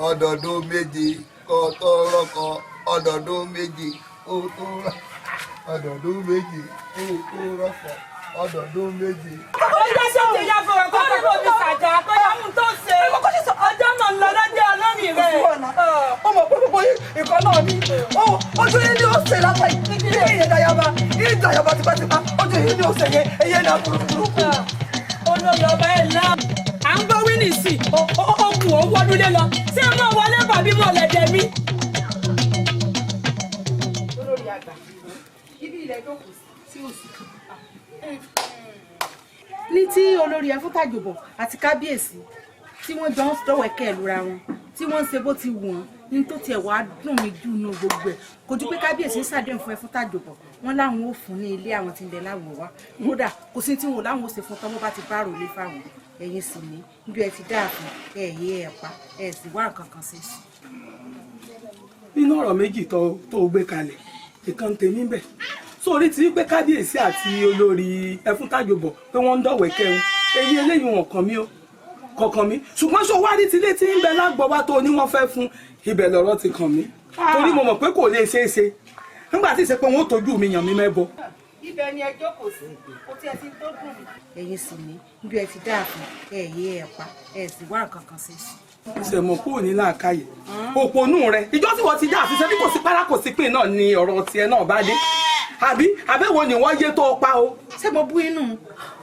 ọdọọdún méje kọ́ tó rọ́kọ ọdọọdún méje ó tó rọ́kọ ọdọọdún méje ó tó rọ́kọ ọdọọdún méje. ọjọ́ tó ti yá fún ẹ̀kọ́ tó tóbi ṣàjà àkọ́yà mú tó ṣe ọjọ́ náà ń lọ lọ́jọ́ ọlọ́rìn rẹ̀. ọmọ púpọ̀ ìkọ́ náà ni ojú yìí ni ó ṣe lápá ilé ìdàyàbá tipátipá ojú yìí ni ó ṣe yẹn eyín náà burúkú. olórí ọba ẹ̀ náà à ń gbọ́ wíìnì sí ogun òun wọnúlé lọ ṣé ẹ máa wọlé bàbí mọ̀ lẹ́dẹ̀ mi. olórí àgbà ibi ilẹ̀ jókòó sí òsì. ní tí olórí Ẹfúntàjòbọ̀ àti kábíyèsí tí wọ́n jọ ń dọ̀wẹ́kẹ̀ lura wọn tí wọ́n ń ṣe bó ti wù wọ́n ní tó tiẹ̀ wá dùn mí jù nù gbogbo ẹ̀ kò ju pé kábíyèsí ń ṣàdéhùn fún Ẹfúntàjòbọ̀ wọn láwọn ò fún ní ilé àwọn tí ń bẹ láwọ̀ wá kódà kò sí tí wọn láwọn ò ṣe fún tọ́mọ́ bá ti bá rò lé fáwọn ẹ̀yin sì ní níbi ẹ ti dáàfin ẹ̀ yé ẹ̀ pa ẹ̀ sì wá nǹkan kan ṣe sí. nínú ọ̀rọ̀ méjì tó gbé kalẹ̀ ìkan tèmi bẹ̀ sórí ti pé kábíyèsí àti olórí Ẹfúntàjòbọ̀ pé wọ́n ń dọ̀wẹ́kẹ̀ wọn èyí eléyìí wọn kàn mí o kọ̀ọ̀kan mi ṣùgbọ́n ṣó wá rí tilé tí ń bẹ lágbọ́ wá tó ní wọ́n fẹ́ fún ibẹ̀ lọ́rọ̀ ti kàn mí torí mo mọ̀ pé kò lè ṣeé ṣe nígbà tí ìṣe pé wọ́n tójú mi yàn mí mẹ́bọ ibẹ̀ ni ẹ jókòó sí kò tí ẹ ti tó dùn mí. ẹ̀yin sì ní bí ẹ ti dáàfin ẹ yé ẹ pa ẹ sì wá nǹkan kan sí i. ìṣẹ̀mọ̀ kúrò ní làákàyè òpònú rẹ ìjọ tí wọ́n ti dá àfisẹ́ bí kò sí párá kò sí pé náà ni ọ̀rọ̀ tiẹ̀ náà bá dé àbí àbẹ̀wò ni wọ́n yé tó pa o. ṣé mo bú inú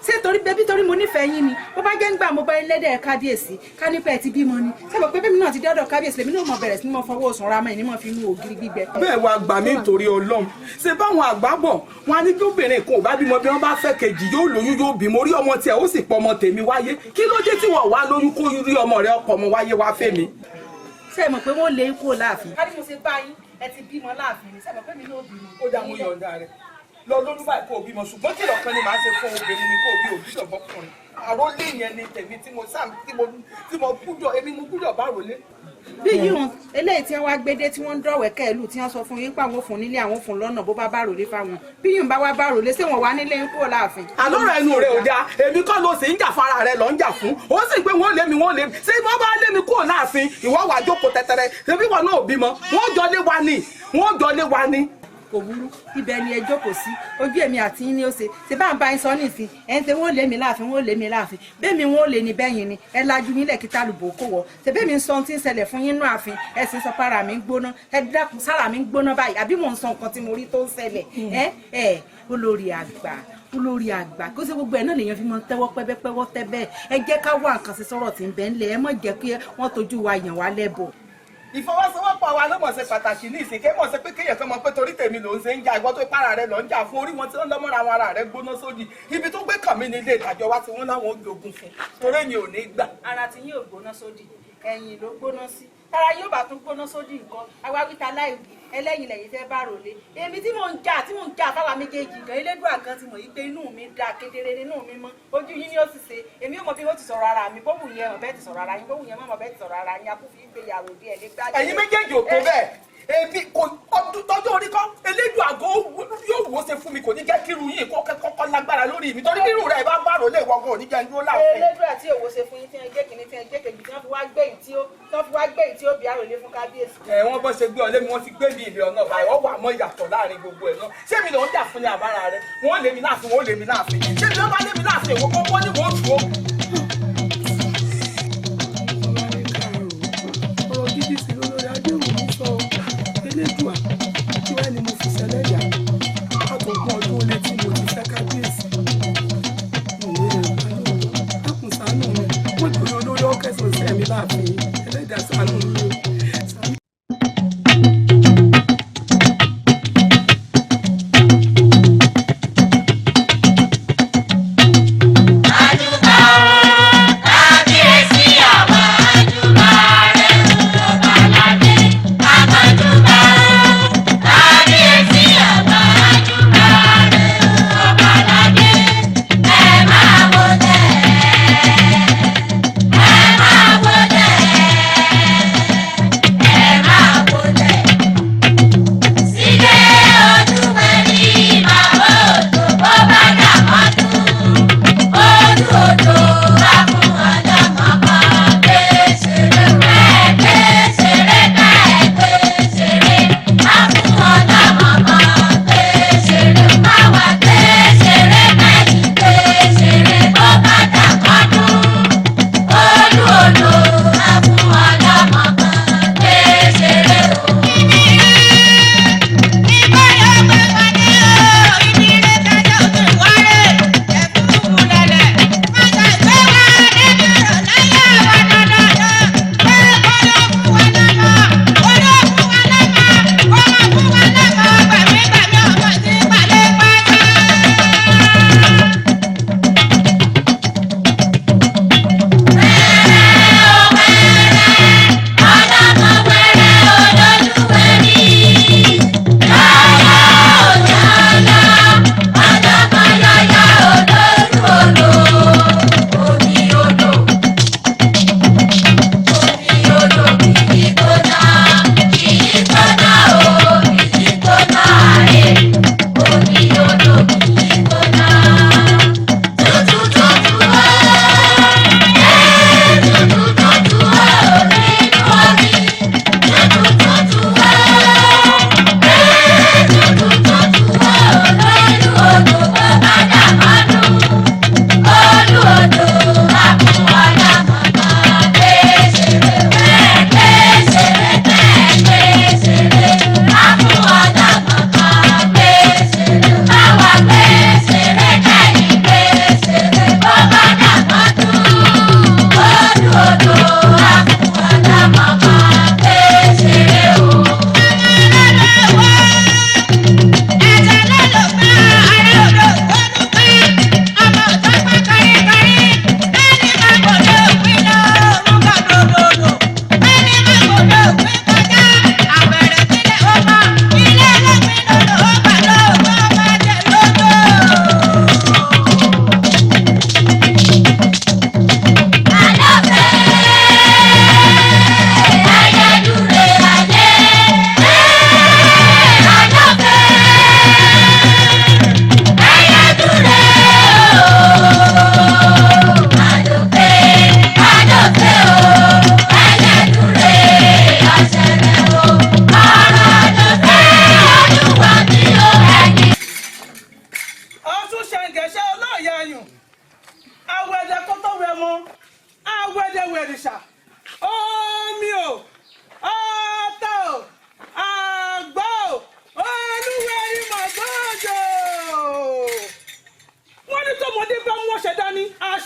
ṣé torí bẹbí torí mo nífẹ̀ẹ́ yín ni bó bá jẹ́ ń gbà mo bá ẹlẹ́dẹ̀ kábíyèsí ká nípa ẹ̀ ti bímọ ni ṣé mo pé bẹ́ẹ̀ mi náà ti dọ́dọ̀ kábíyèsí lèmi náà mo bẹ̀rẹ̀ sí ní mo fọwọ́ sùn ra mọ́ ẹ̀ ní mo fi inú ògiri gbígbẹ. bẹ́ẹ̀ wá gbà mí nítorí Ọlọ́run ṣe báwọn àgbà bọ̀ wọn á ní kí obìnrin kan ò bá bímọ bí wọ́n bá fẹ́ kejì yóò lóyún yóò bímọ orí ọmọ tiẹ̀ ó sì pọ̀ ọmọ tèmi wáyé kí ló dé tí wọ́n wá lóyún kó rí ọmọ rẹ̀ ọkọ ọmọ wáyé wá fẹ́ mi. ṣé mo pé wọ́n lé kúrò láàfin. ká ní mo ṣe bá yín ẹ ti bímọ láàfin ni ṣé mo pé mi náà bímọ. ó dá mo yọ̀ǹda rẹ̀ lọ lórí báyìí kó o bímọ ṣùgbọ́n kí lọ́kàn ni màá ṣe fún obìnrin mi kó o bí òbí ṣọ̀gbọ́kùnrin àròlé yẹn ni tèmi tí mo gbúdọ̀ èmi mo gbúdọ̀ bá ròlé. bí yíyún eléyìí tí wọ́n gbédé tí wọ́n ń dọ̀wẹ́kẹ́ ìlú tí wọ́n sọ fún yín pé àwọn òfin nílé àwọn òfin lọ́nà bó bá bá ròlé fáwọn bí yíyún bá wá bá ròlé ṣé wọ́n wá nílé ń kúrò láàfin. àlọ́rọ̀ ẹnu rẹ̀ ò dáa èmi kọ́ ló sì ń jà fara rẹ̀ lọ ń jà fún ó sì pé wọ́n lé mi ṣé wọ́n bá lé mi kúrò láàfin ìwọ wà jókòó tẹ́tẹ́rẹ́ ṣebí wọn náà bímọ wọ́n jọ lé wa ni kò burú ibẹ̀ ni ẹ jókòó sí ojú èmi àti yín ni ó ṣe ṣe bá ń bá yín sọ nísìn ẹ̀ ń ṣe wọ́n lé mi láàfin wọ́n lé mi láàfin bẹ́ẹ̀mi wọ́n lé ní bẹ́yìn ni ẹ lajú nílẹ̀ kí tálùbọ̀ kó wọ̀ ṣe bẹ́ẹ̀mi ń sọ ohun tí ń ṣẹlẹ̀ fún yín nú ààfin ẹ sì ń sọ para mi ń gbóná ẹ dákun sára mi ń gbóná báyìí àbí mò ń sọ nǹkan tí mo rí tó ń ṣẹlẹ̀ olórí àgbà kó ṣe gbogbo ẹ̀ náà lèèyàn fi mọ tẹ́wọ́ pẹ́bẹ́pẹ́wọ́ tẹ́bẹ́ ẹ jẹ́ ká wá nǹkan sí sọ̀rọ̀ tí ń bẹ ńlẹ̀ ẹ má jẹ́ kí wọ́n tójú wa yàn wá lẹ́bọ̀. ìfọwọ́sowọ́pọ̀ wa ló mọ̀ ṣe pàtàkì ní ìsìn kéèmọ̀ ṣe pé kéèyàn kan mọ̀ pé torí tèmi ló ń ṣe ń jà ìwọ́n tó para rẹ̀ lọ ń jà fún orí wọn tí wọ́n lọ́mọ́ra àwọn ara rẹ̀ gbóná sódì ibi tó gbé kàn mí ní ilé ìdájọ́ wa tí wọ́n láwọn ogun fún torí èmi ò ní gbà. ara tí yín ò gbóná sódì ẹ̀yìn ló gbóná sí tára yóò bá tún gbóná sódì nǹkan awáwíta láì ẹlẹ́yìn lẹ́yìn fẹ́ bá rọlé èmi tí mò ń jà fáwa méjèèjì gan elédùn àgán ti mọ̀ yí pé inú mi dá kedere nínú mi mọ́ ojú yín ni ó sì ṣe èmi ò mọ bí wọ́n ti sọ̀rọ̀ ara mi bóun yẹn ọ̀bẹ ti sọ̀rọ̀ ara yín bóun yẹn mọ̀ ọ̀bẹ ti sọ̀rọ̀ ara yín akúfi ìgbéyàwó bí ẹ̀ lé gbájú. ẹ̀yin méjèèjì ò tó bẹ́ẹ̀ èmi kò ọdún tọ́jú orí kan elédùn àgọ́ yóò wò ó ṣe fún mi kò ní jẹ́ kírun yìí kó kọ́kọ́ lágbára lórí mi torí kírun rẹ̀ bá bá rò lè wọ́gàn ò ní jẹ́ ń dúró láàfin. elédùn àti òwò ṣe fún yín tí wọ́n jẹ́ kìíní tí wọ́n jẹ́ kejì tí wọ́n fi wá gbé yìí tí ó bí àròlé fún kábíyèsí. wọ́n bọ́ ṣe gbé ọlé mi wọ́n ti gbé mi ìlú ọ̀nà báyìí wọ́n wà mọ́ ìyàtọ̀ láàrin gbogbo ẹ̀ náà ṣé mi ló ń jà fún ní àbára rẹ̀ wọ́n lé mi láàfin wọ́n lé mi láàfin ṣé mi ló bá lé mi láàfin ìwọ kọ́kọ́ ní wọ́n tù ó. ọ̀rọ̀ gidi sí lórí adéhùn sọ elédùà tí wàá ní mo fi ṣẹlẹ̀ yà àtọ̀gbọ́n ọdún olè tí mo ti fẹ́ kábíyèsí. dákun ṣàánú mi wọ́n torí olórí ọ̀kẹ́sàn sẹ́mi láàfin ẹlẹ́dàá ṣàánú mi. Ẹ máa wọlé.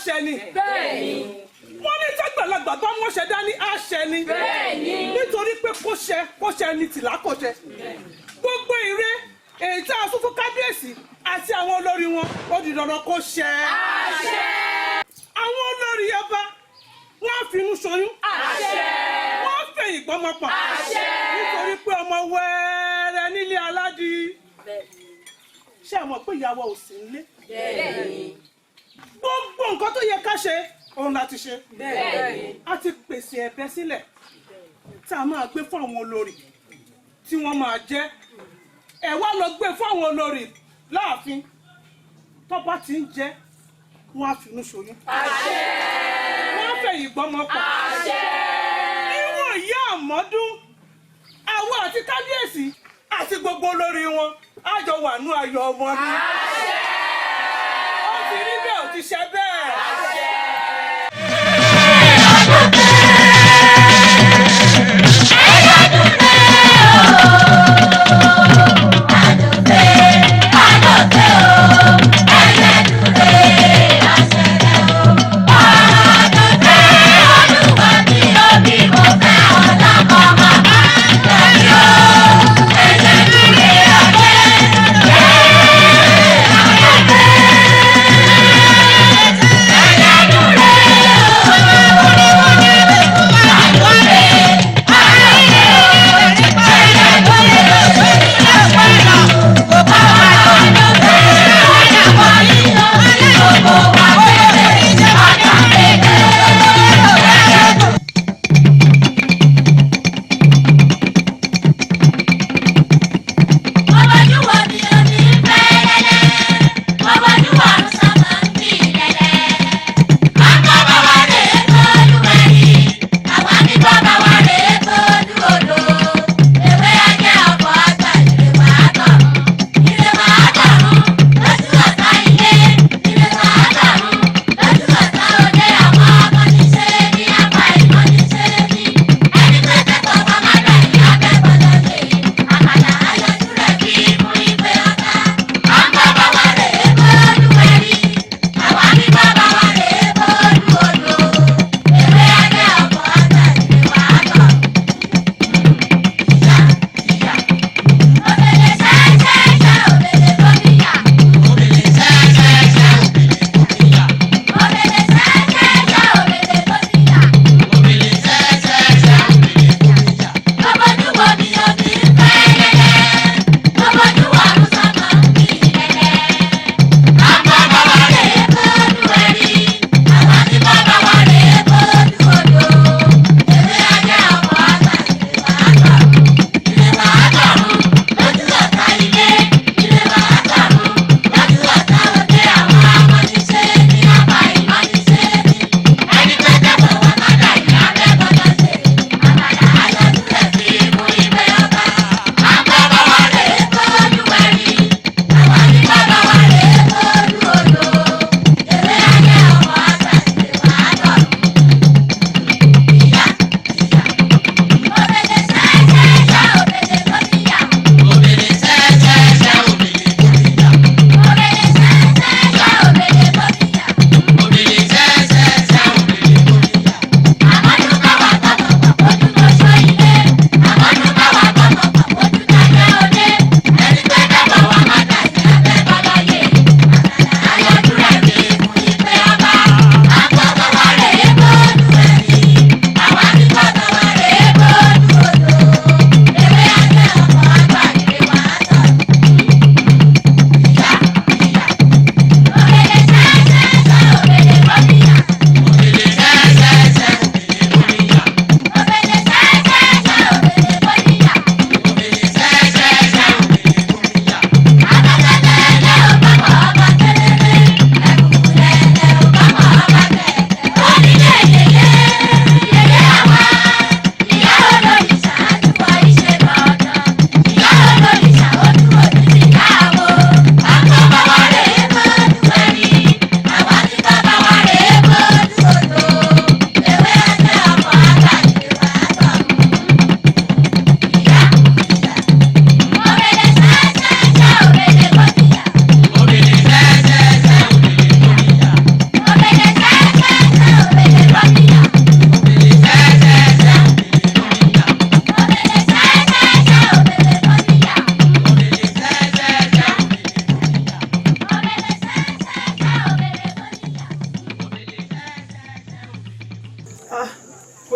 àṣẹ ni. Bẹ́ẹ̀ni. Wọ́n ní tẹ́gbàlagbà bá mọ́ṣẹ́ dání àṣẹ ni. Bẹ́ẹ̀ni. Nítorí pé kó ṣe ni tìlá kò ṣe. Gbogbo ire èyí tí a fún fún kábíyèsí àti àwọn olórí wọn ó di dandan kó ṣẹ. Àṣẹ. Àwọn olórí ọba wọ́n á finú ṣoyún. Àṣẹ. Wọ́n á fẹ̀yìn gbọ́mọpọ̀. Àṣẹ. Nítorí pé ọmọ wẹ́rẹ́ nílé aládì. Ṣé àmọ́ pé ìyàwó ò sí nílé? Bẹ́ẹ̀ni. Gbogbo nǹkan tó yẹ ká ṣe òun láti ṣe. Bẹ́ẹ̀ni. A ti pèsè ẹ̀bẹ̀ sílẹ̀ tí a máa gbé fún àwọn olórí tí wọ́n máa jẹ́. Ẹ wá lọ gbé fún àwọn olórí láàfin tó bá ti ń jẹ́ wọ́n á finú ṣoyún. Àṣẹ. Wọ́n á fẹ̀yìn gbọ́mọpọ̀. Àṣẹ. Níwọ̀n ìyá àmọ́dún àwọn àti kábíyèsí àti gbogbo olórí wọn á jọ wà nú ayọ̀ ọmọ ni. Àṣẹ. Ó ti rí bẹ́ẹ̀ ó ti ṣe bẹ́ẹ̀. Àṣẹ.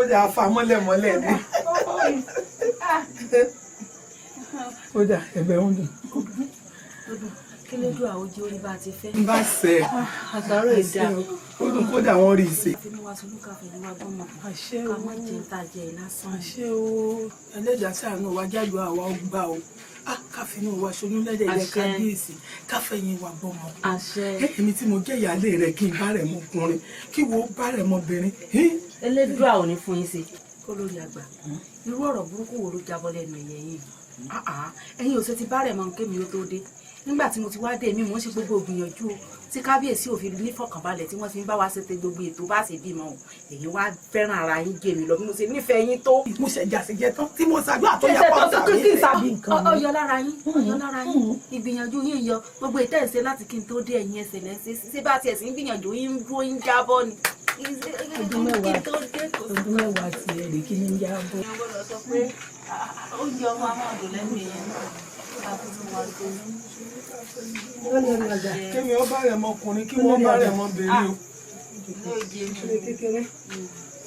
kódà afa mọ́lẹ̀mọ́lẹ̀ ni kódà ẹ̀bẹ̀ ń dùn. kí ló dùn àwọn ojú orí bá ti fẹ́. n bá sẹ àtàrò ìdá ó dùn kódà wọn rí ìsè. àfinú wa sọnù káfẹ́ ní wa gbọ́mọ àṣẹ ká o má jẹ ń tàjẹ lásán. àṣẹ o ẹlẹ́dàá sàánú wa jáde àwa ó gbà o káfínú wa ṣonú lẹ́dẹ̀ yẹ kábíyèsí káfẹ́yìn wa gbọ́mọ. èmi tí mo jẹ́ ìyáálé rẹ̀ kí n bá rẹ̀ mọ́kùnrin kí wo bá rẹ̀ mọ́bìnrin. Elédùà ò ní fún yín ṣe kó lórí àgbà irú ọ̀rọ̀ burúkú wo ló jábọ́ lẹ́nu ẹ̀yẹ yìí. ẹ̀yin ò ṣe ti bá rẹ̀ mọ́ kémi ó tó dé nígbà tí mo ti wá dé mi mò ń ṣe gbogbo ògbìyànjú o tí kábíyèsí òfin nífọ̀kànbalẹ̀ tí wọ́n fi ń bá wa ṣe te gbogbo ètò bá ṣe bímọ o èyí wá fẹ́ràn ara yín jẹ mi lọ bí mo ṣe nífẹ̀ẹ́ yín tó. mo ṣe jàsíjẹ tán tí mo ṣàdúrà tó yẹ kó sàbí nǹkan mi. ọyọ lára yín ìgbìyànjú yín yọ gbogbo ètò ẹ̀sẹ̀ láti kí n tó dé ẹ̀yìn ẹsẹ̀ lẹ́sẹ̀ ṣé bá tiẹ̀ sí ń gbìyànjú yín ń dúró yín jábọ́ ni. ọdún mẹ́wàá ti ẹ̀ lè kí ni ń jábọ́. oúnjẹ ọmọ àwọn ọ̀dọ́ lẹ́nu yẹn kémi ó bá rẹ̀ mọ ọkùnrin kí wọ́n bá rẹ̀ mọ bèrè o. kékeré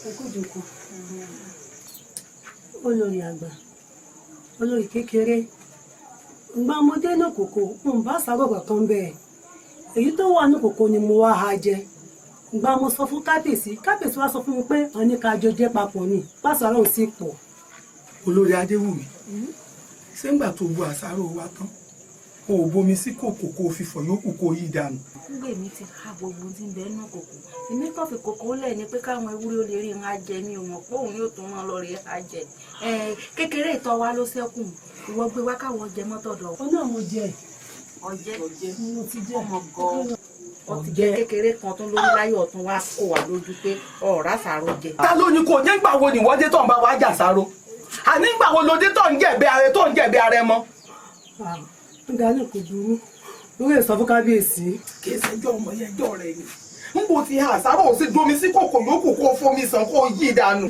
okújòkó olórí àgbà olórí kékeré ìgbà ọmọdé náà kòkó ń bá sáró kankan bẹ́ẹ̀ èyí tó wà ní kòkó ni mo wá ha jẹ ìgbà mo sọ fún kábíyèsí wá sọ fún mi pé wọn ní ká jọ jẹ papọ̀ ni pásítọ̀ ọ̀hún sì pọ̀. olórí adéwùmí ṣé ń gbà tó bu àṣàrò wa tán o ò bomi sí kòkò kó o fi fọ̀ yókù kó o yí dànù. nígbà èmi ti ká gbogbo tí ń bẹ nínú kòkò èmi kàn fi kòkó lẹ̀ ni pé káwọn ewúrẹ́ ó lè rí ìhàn ajẹ mi ò mọ̀ pé òun yóò tún máa lọ rí ajẹ kékeré ìtọ́ wa ló ṣẹ́kù ìwọ gbé wá káwọn jẹ mọ́tọ̀dọ̀. ó náà mo jẹ ọjẹ mo ti jẹ ọmọ gan ọtí jẹ kékeré kan tó lórí láyọ̀ ọ̀tún wá kó wà lójú pé ọ̀rá sàrò jẹ. ta ló ní kò ní gbà wo nìwọ́dé tó ń bá wa jà sáró àní gbà wo lóde tó ń jẹ̀bi ààrẹ mọ́. nígbà náà kò burú lórí èso fún kábíyèsí. kì í ṣẹjọ́ ọmọ yẹn jọ rẹ ni n kò ti hà sáró ò sí domi sí kòkò yòókù kó o fomi sàn kó o yí dànù.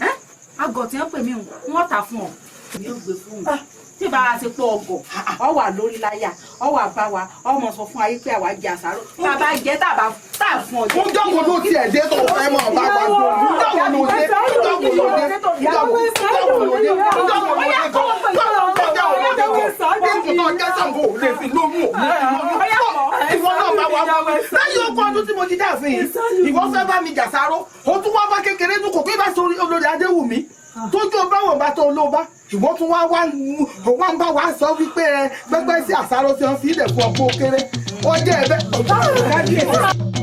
àgọ̀ tí wọ́n pè mí wọ́n tà fún ọ ní ògbé fún mi tí bá a ti pọ̀ ọgọ̀ ọ wà lórí láyà ọ wà bá wa ọmọ sọ fún ayé pé àwa jẹ àsáró bàbá jẹ tàbá tà fún ọ. ń jọ́ wo ló tiẹ̀ dé tó fẹ́ mọ̀ bá wa jọ ń jọ́ wo ló dé lẹ́yìn ọkọ̀ ọdún tí mo ti dáàfin yìí ìwọ fẹ́ bá mi jà sáró o tún wá bá kékeré dùn kò pé bá sórí olórí adéwùmí tójú ọba wọn bá tó olóba ìwọ tún wá ń bá wa sọ wípé pẹ́pẹ́ sí àsáró tí wọ́n fi ilẹ̀ fún ọkọ̀ kéré ọjọ́ ẹ̀bẹ̀ ọjọ́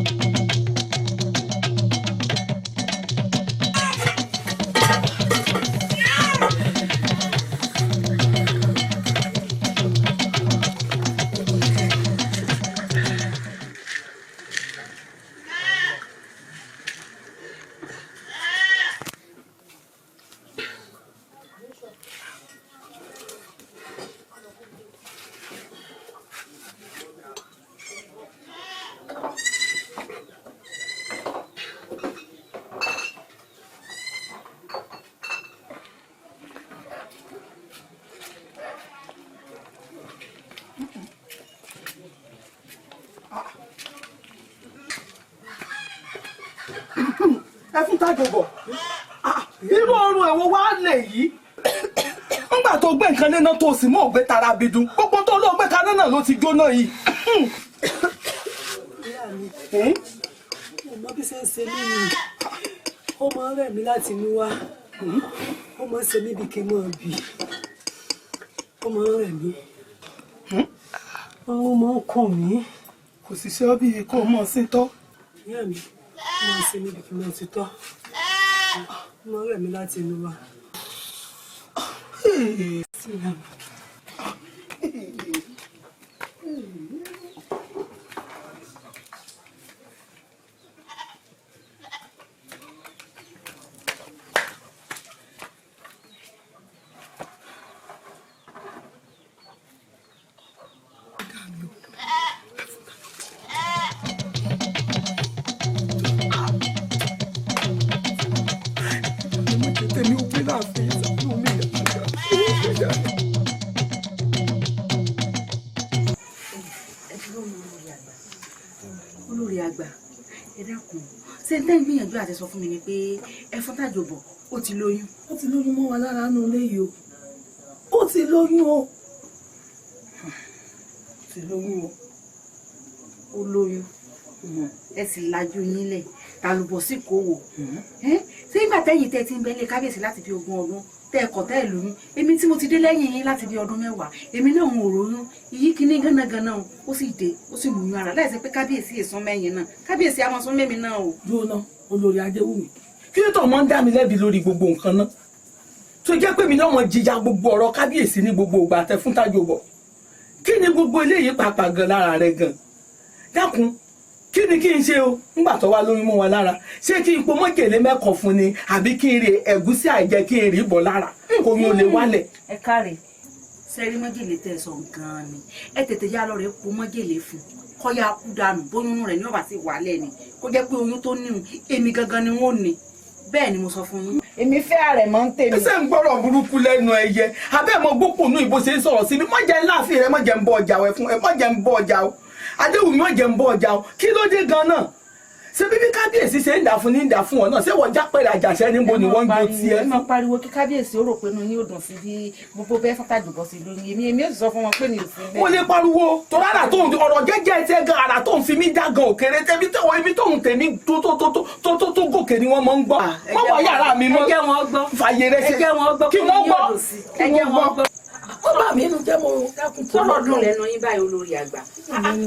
ẹfún tájọbọ irú ọrùn ẹ̀wọ̀n wá lè yí nígbà tó gbé nǹkan léná tó sì mọ́ ògbé tara bidun gbogbo tó lọ gbé kaná náà ló ti jóná yìí. mo mọ bí ṣe ń ṣe mí ni ó máa ń rẹ̀ mí láti inú wá ó máa ń ṣe mí bí kí n máa bì ó máa ń rẹ̀ mí ó máa ń kàn mí. kò sì ṣe ọ́ bí kò mọ̀ sí tọ́. ìyá mi ó máa ń ṣe mí bí kí n máa ti tọ́ ó máa ń rẹ̀ mí láti inú wá. ṣé n tẹ́ ń gbìyànjú àti sọ fún mi ni pé Ẹfúntàjòbọ̀ ó ti lóyún. ó ti lóyún mọ́ wa lára nù léyìí o ó ti lóyún o ti lóyún o. ó lóyún ẹ sì lajú yín lẹ̀ tàlùbọ̀ sí kò wò ṣé ìgbà tẹ́yìn tẹ́ ti ń bẹ́lẹ̀ kábíyèsí láti fi 20 ọdún tẹ́ ẹ̀kọ́ tẹ́ ẹ̀ lóyún èmi tí mo ti dé lẹ́yìn yín láti bí ọdún 10 èmi náà ń ròyún iyì kíní gánagànà ó sì dé ó sì mú yún ara láì ṣe pé kábíyèsí èsán mẹ́yìn náà kábíyèsí àmọ́ sún mẹ́mi náà o. dúró náà olórí Adéwùmí kí ló tó mọ́ ń dá mi lẹ́bi lórí gbogbo nǹkan náà tó jẹ́ pé mi náà mọ̀ jìyà gbogbo ọ̀rọ̀ kábíyèsí ní gbogbo ìgbà tẹ Ẹfúntàjòbọ̀ kí ni gbogbo eléyìí pàápàá gan lára rẹ gan dákun kí ni kí n ṣe o ńgbà tó wá lóyún mọ́ wa lára ṣé kí n po mọ́jèlé mẹ́kọ̀ọ́ fún ni àbí kí n rè ẹ̀gúsí àìjẹ́ kí n rí bọ̀ lára kò ní o lè wálẹ̀. ẹ káre sẹ́rí mọ́jèlé tẹ̀ sọ gan-an ni ẹ tètè yá lọ rẹ̀ po mọ́jèlé fún kọ́yà kú dànù bóyún rẹ̀ ní ọ̀bà sí wàálẹ̀ ni kó jẹ́ pé oyún tó níhun èmi gangan ni wọ́n ní bẹ́ẹ̀ ni mo sọ fún yín. èmi fẹ́ ààrẹ mọ́ ń tèmi. ẹsẹ̀ ń gbọ́rọ̀ burúkú lẹ́nu ẹyẹ abẹ́ mọ gbópònú ìbò ṣe ń sọ̀rọ̀ sí mi mọ̀jẹ̀ ńláàfin rẹ mọ̀jẹ̀ ń bọ̀ ọjà wẹ̀ fún ẹ mọ̀jẹ̀ ń bọ̀ ọjà o Adéwùmí mọ̀jẹ̀ ń bọ̀ ọjà o kí ló dé gan-an ṣé bíbí kábíyèsí ṣe ń dà fún ní ìdà fún ọ náà ṣé wọ́n jápẹ̀rẹ̀ àjàṣẹ́ níbo ni wọ́n ń gbó tiẹ̀. ẹ máa pariwo kí kábíyèsí ó rò pé inú yóò dùn sí bí gbogbo bẹ́ẹ̀ Ẹfúntàjòbọ̀ sí lórí èmi ò sì sọ fún wọn pé mi ò sí bẹ́ẹ̀. mo lè pariwo torí àrà tó ń ọ̀rọ̀ jẹ́jẹ́ tẹ́ gan àrà tó ń fi mí já gan òkèrè tẹ́bí tẹ́wọ́ ibi tó ń tèmi tó gòkè ni wọ́n mọ̀ ń gbọ́ wọ́n wọ yàrá mi mọ́ fàyè rẹ ṣe kí wọ́n gbọ́ ó bà mí inú jẹ́ mo dákun tó lọ́dún lẹ́nu yín báyìí olórí àgbà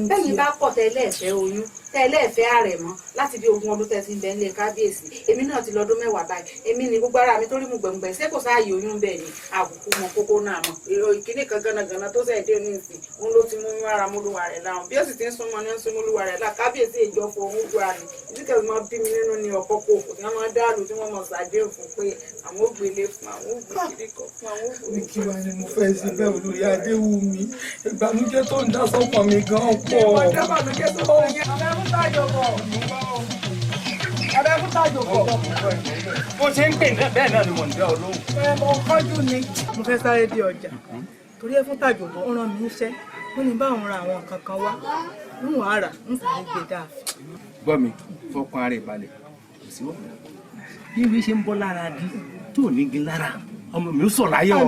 bẹ́yìn bá pọ̀ tẹ́lẹ̀fẹ́ oyún tẹ́lẹ̀fẹ́ àrẹ̀mọ́ láti bí 20 ọdún tẹ́sí bẹ́ẹ̀ ní kábíyèsí èmi náà ti lọ́dún 10 báyìí èmi ni gbogbo ara mi tó rí mu gbẹ̀ngbẹ̀ ṣé kò sáàyè oyún bẹ́ẹ̀ ni àbùkù mọ kókó náà mọ ìkíní kan gánagànà tó sẹ̀ dé ní ìsìn òun ló ti mú ara mólúwa rẹ̀ láwọn bí ó sì ti ń súnmọ́ ní ń sún mólúwa rẹ̀ lá kábíyèsí ìjọ fún òun gbọ́ àná ìdíkẹ́ máa bí mi nínú ni ọ̀pọ̀ kò fò ní wọ́n máa dáàlú tí wọ́n mọ̀ ṣàdéhùn fún pé àwọn ògbélé fún àwọn ògbélé kan fún àwọn ògbélé. kí wàá ni mo fẹ́ sí bẹ́ẹ̀ olórí Adéwùmí ìbànújẹ́ tó ń dá sọ́kàn mi gan-an pọ̀. Ẹfúntàjòbọ̀ bó ṣe ń pè bẹ́ẹ̀ náà ni wọ́n ń dá ọ lóhùn. mo kọ́jú ni mo fẹ́ sáré dé ọjà torí Ẹfúntàjòbọ̀ ó rán mi níṣẹ́ ó ní báwọn ra àwọn nǹkan kan wá ń wàá rà ń sì lè gbé dáa. gbọ́ mi fọkàn ara ìbalẹ̀ kò sí wọ́n bí ìwé ṣe ń bọ́ lára di tó ní gí lára ọmọ mi ó sọ̀ láyé ọ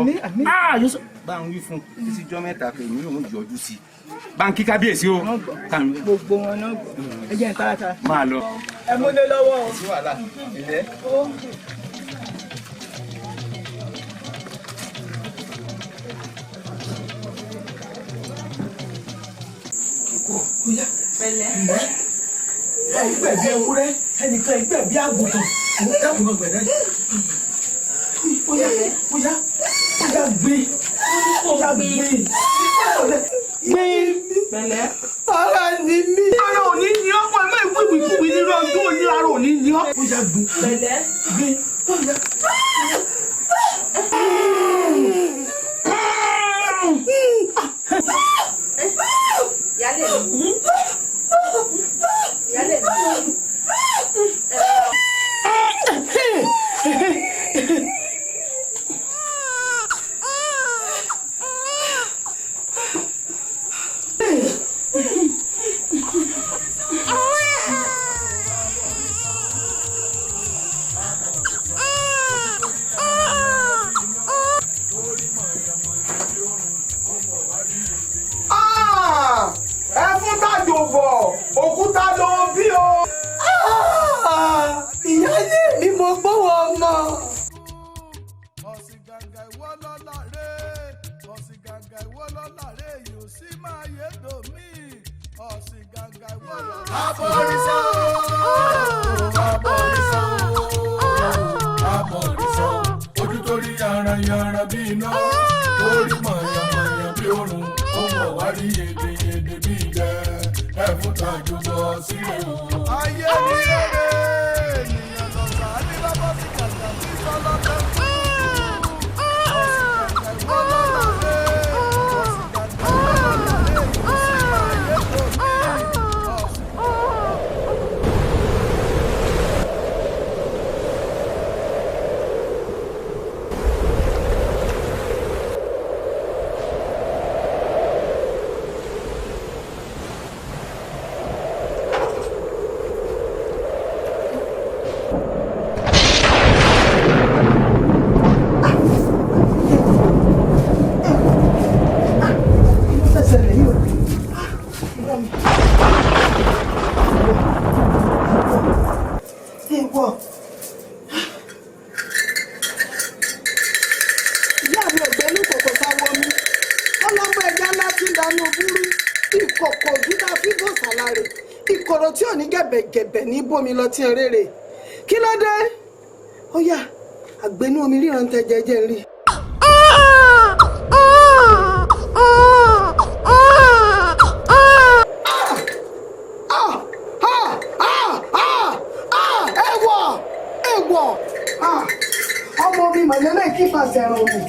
yóò sọ bá ń wí fún títí jọ́ mẹ́ta pé èmi yóò yọjú sí i báńkì kábíyèsí o. gbogbo wọn náà gbọ́ ẹ jẹ́ ìtaratara. máa lọ. ẹ múlé lọ́wọ́ o. sí wàhálà ilẹ̀. pẹ̀lẹ́ ẹgbẹ̀bí ewúrẹ́ ẹnìkan ẹgbẹ̀bí àgùntàn ẹnìkan gbẹ̀dẹ̀ bóyá gbé pẹ̀lẹ́ ara ni mí. ara ò ní ní ọkọ ẹ má ìwé ìwé nínú ọdún òní ara ò ní ní ọ. bóyá gbé pẹ̀lẹ́ gbé bóyá. Yálé mi. Yálé mi. Ẹfúntàjòbọ̀ òkúta ló bí o. ìyáálé mi mo gbówó ọmọ. ọ̀sìngàngà ìwọ lọ́la rẹ̀ ọ̀sìngàngà ìwọ lọ́la rẹ̀ yóò sì máa yé domi ọ̀sìngàngà ìwọ lọ́la. abọ́rísọ́ abọ́rísọ́ abọ́rísọ́ ojú tó rí yaranyaran bí iná orí mọ̀yàmọ̀yà bí òrùn ó mọ̀ wá rí yèdèyèdè bí ìjẹ́ Ẹfúntàjòbọ̀ sílẹ̀ o. ayé mi rere ènìyàn lọ́sà á ní lọ́bọ̀ sí kàkà tí sọ́lọ́ fẹ́ fún ọ̀sìngàngà ìwọ lọ́la rẹ̀ ọ̀sìngàngà ìwọ lọ́la rẹ̀ yóò sì máa yé domi. pọ̀. ìyá mi ò gbé ní kòkò sáwọ́ mi ọlọ́mọ ẹja ńlá tí ń dáná búrú ìkòkò òdúdà fífò sàlárè ìkòrò tí ò ní gẹ̀bẹ̀gẹ̀bẹ̀ ní bómi lọ tí ń rèrè kí ló dé ó yá àgbẹnú omi ríran tẹ jẹjẹ rí. ẹ̀wọ̀ ọmọ mi mọ̀lẹ́lẹ́ kí fàṣẹ ràn mí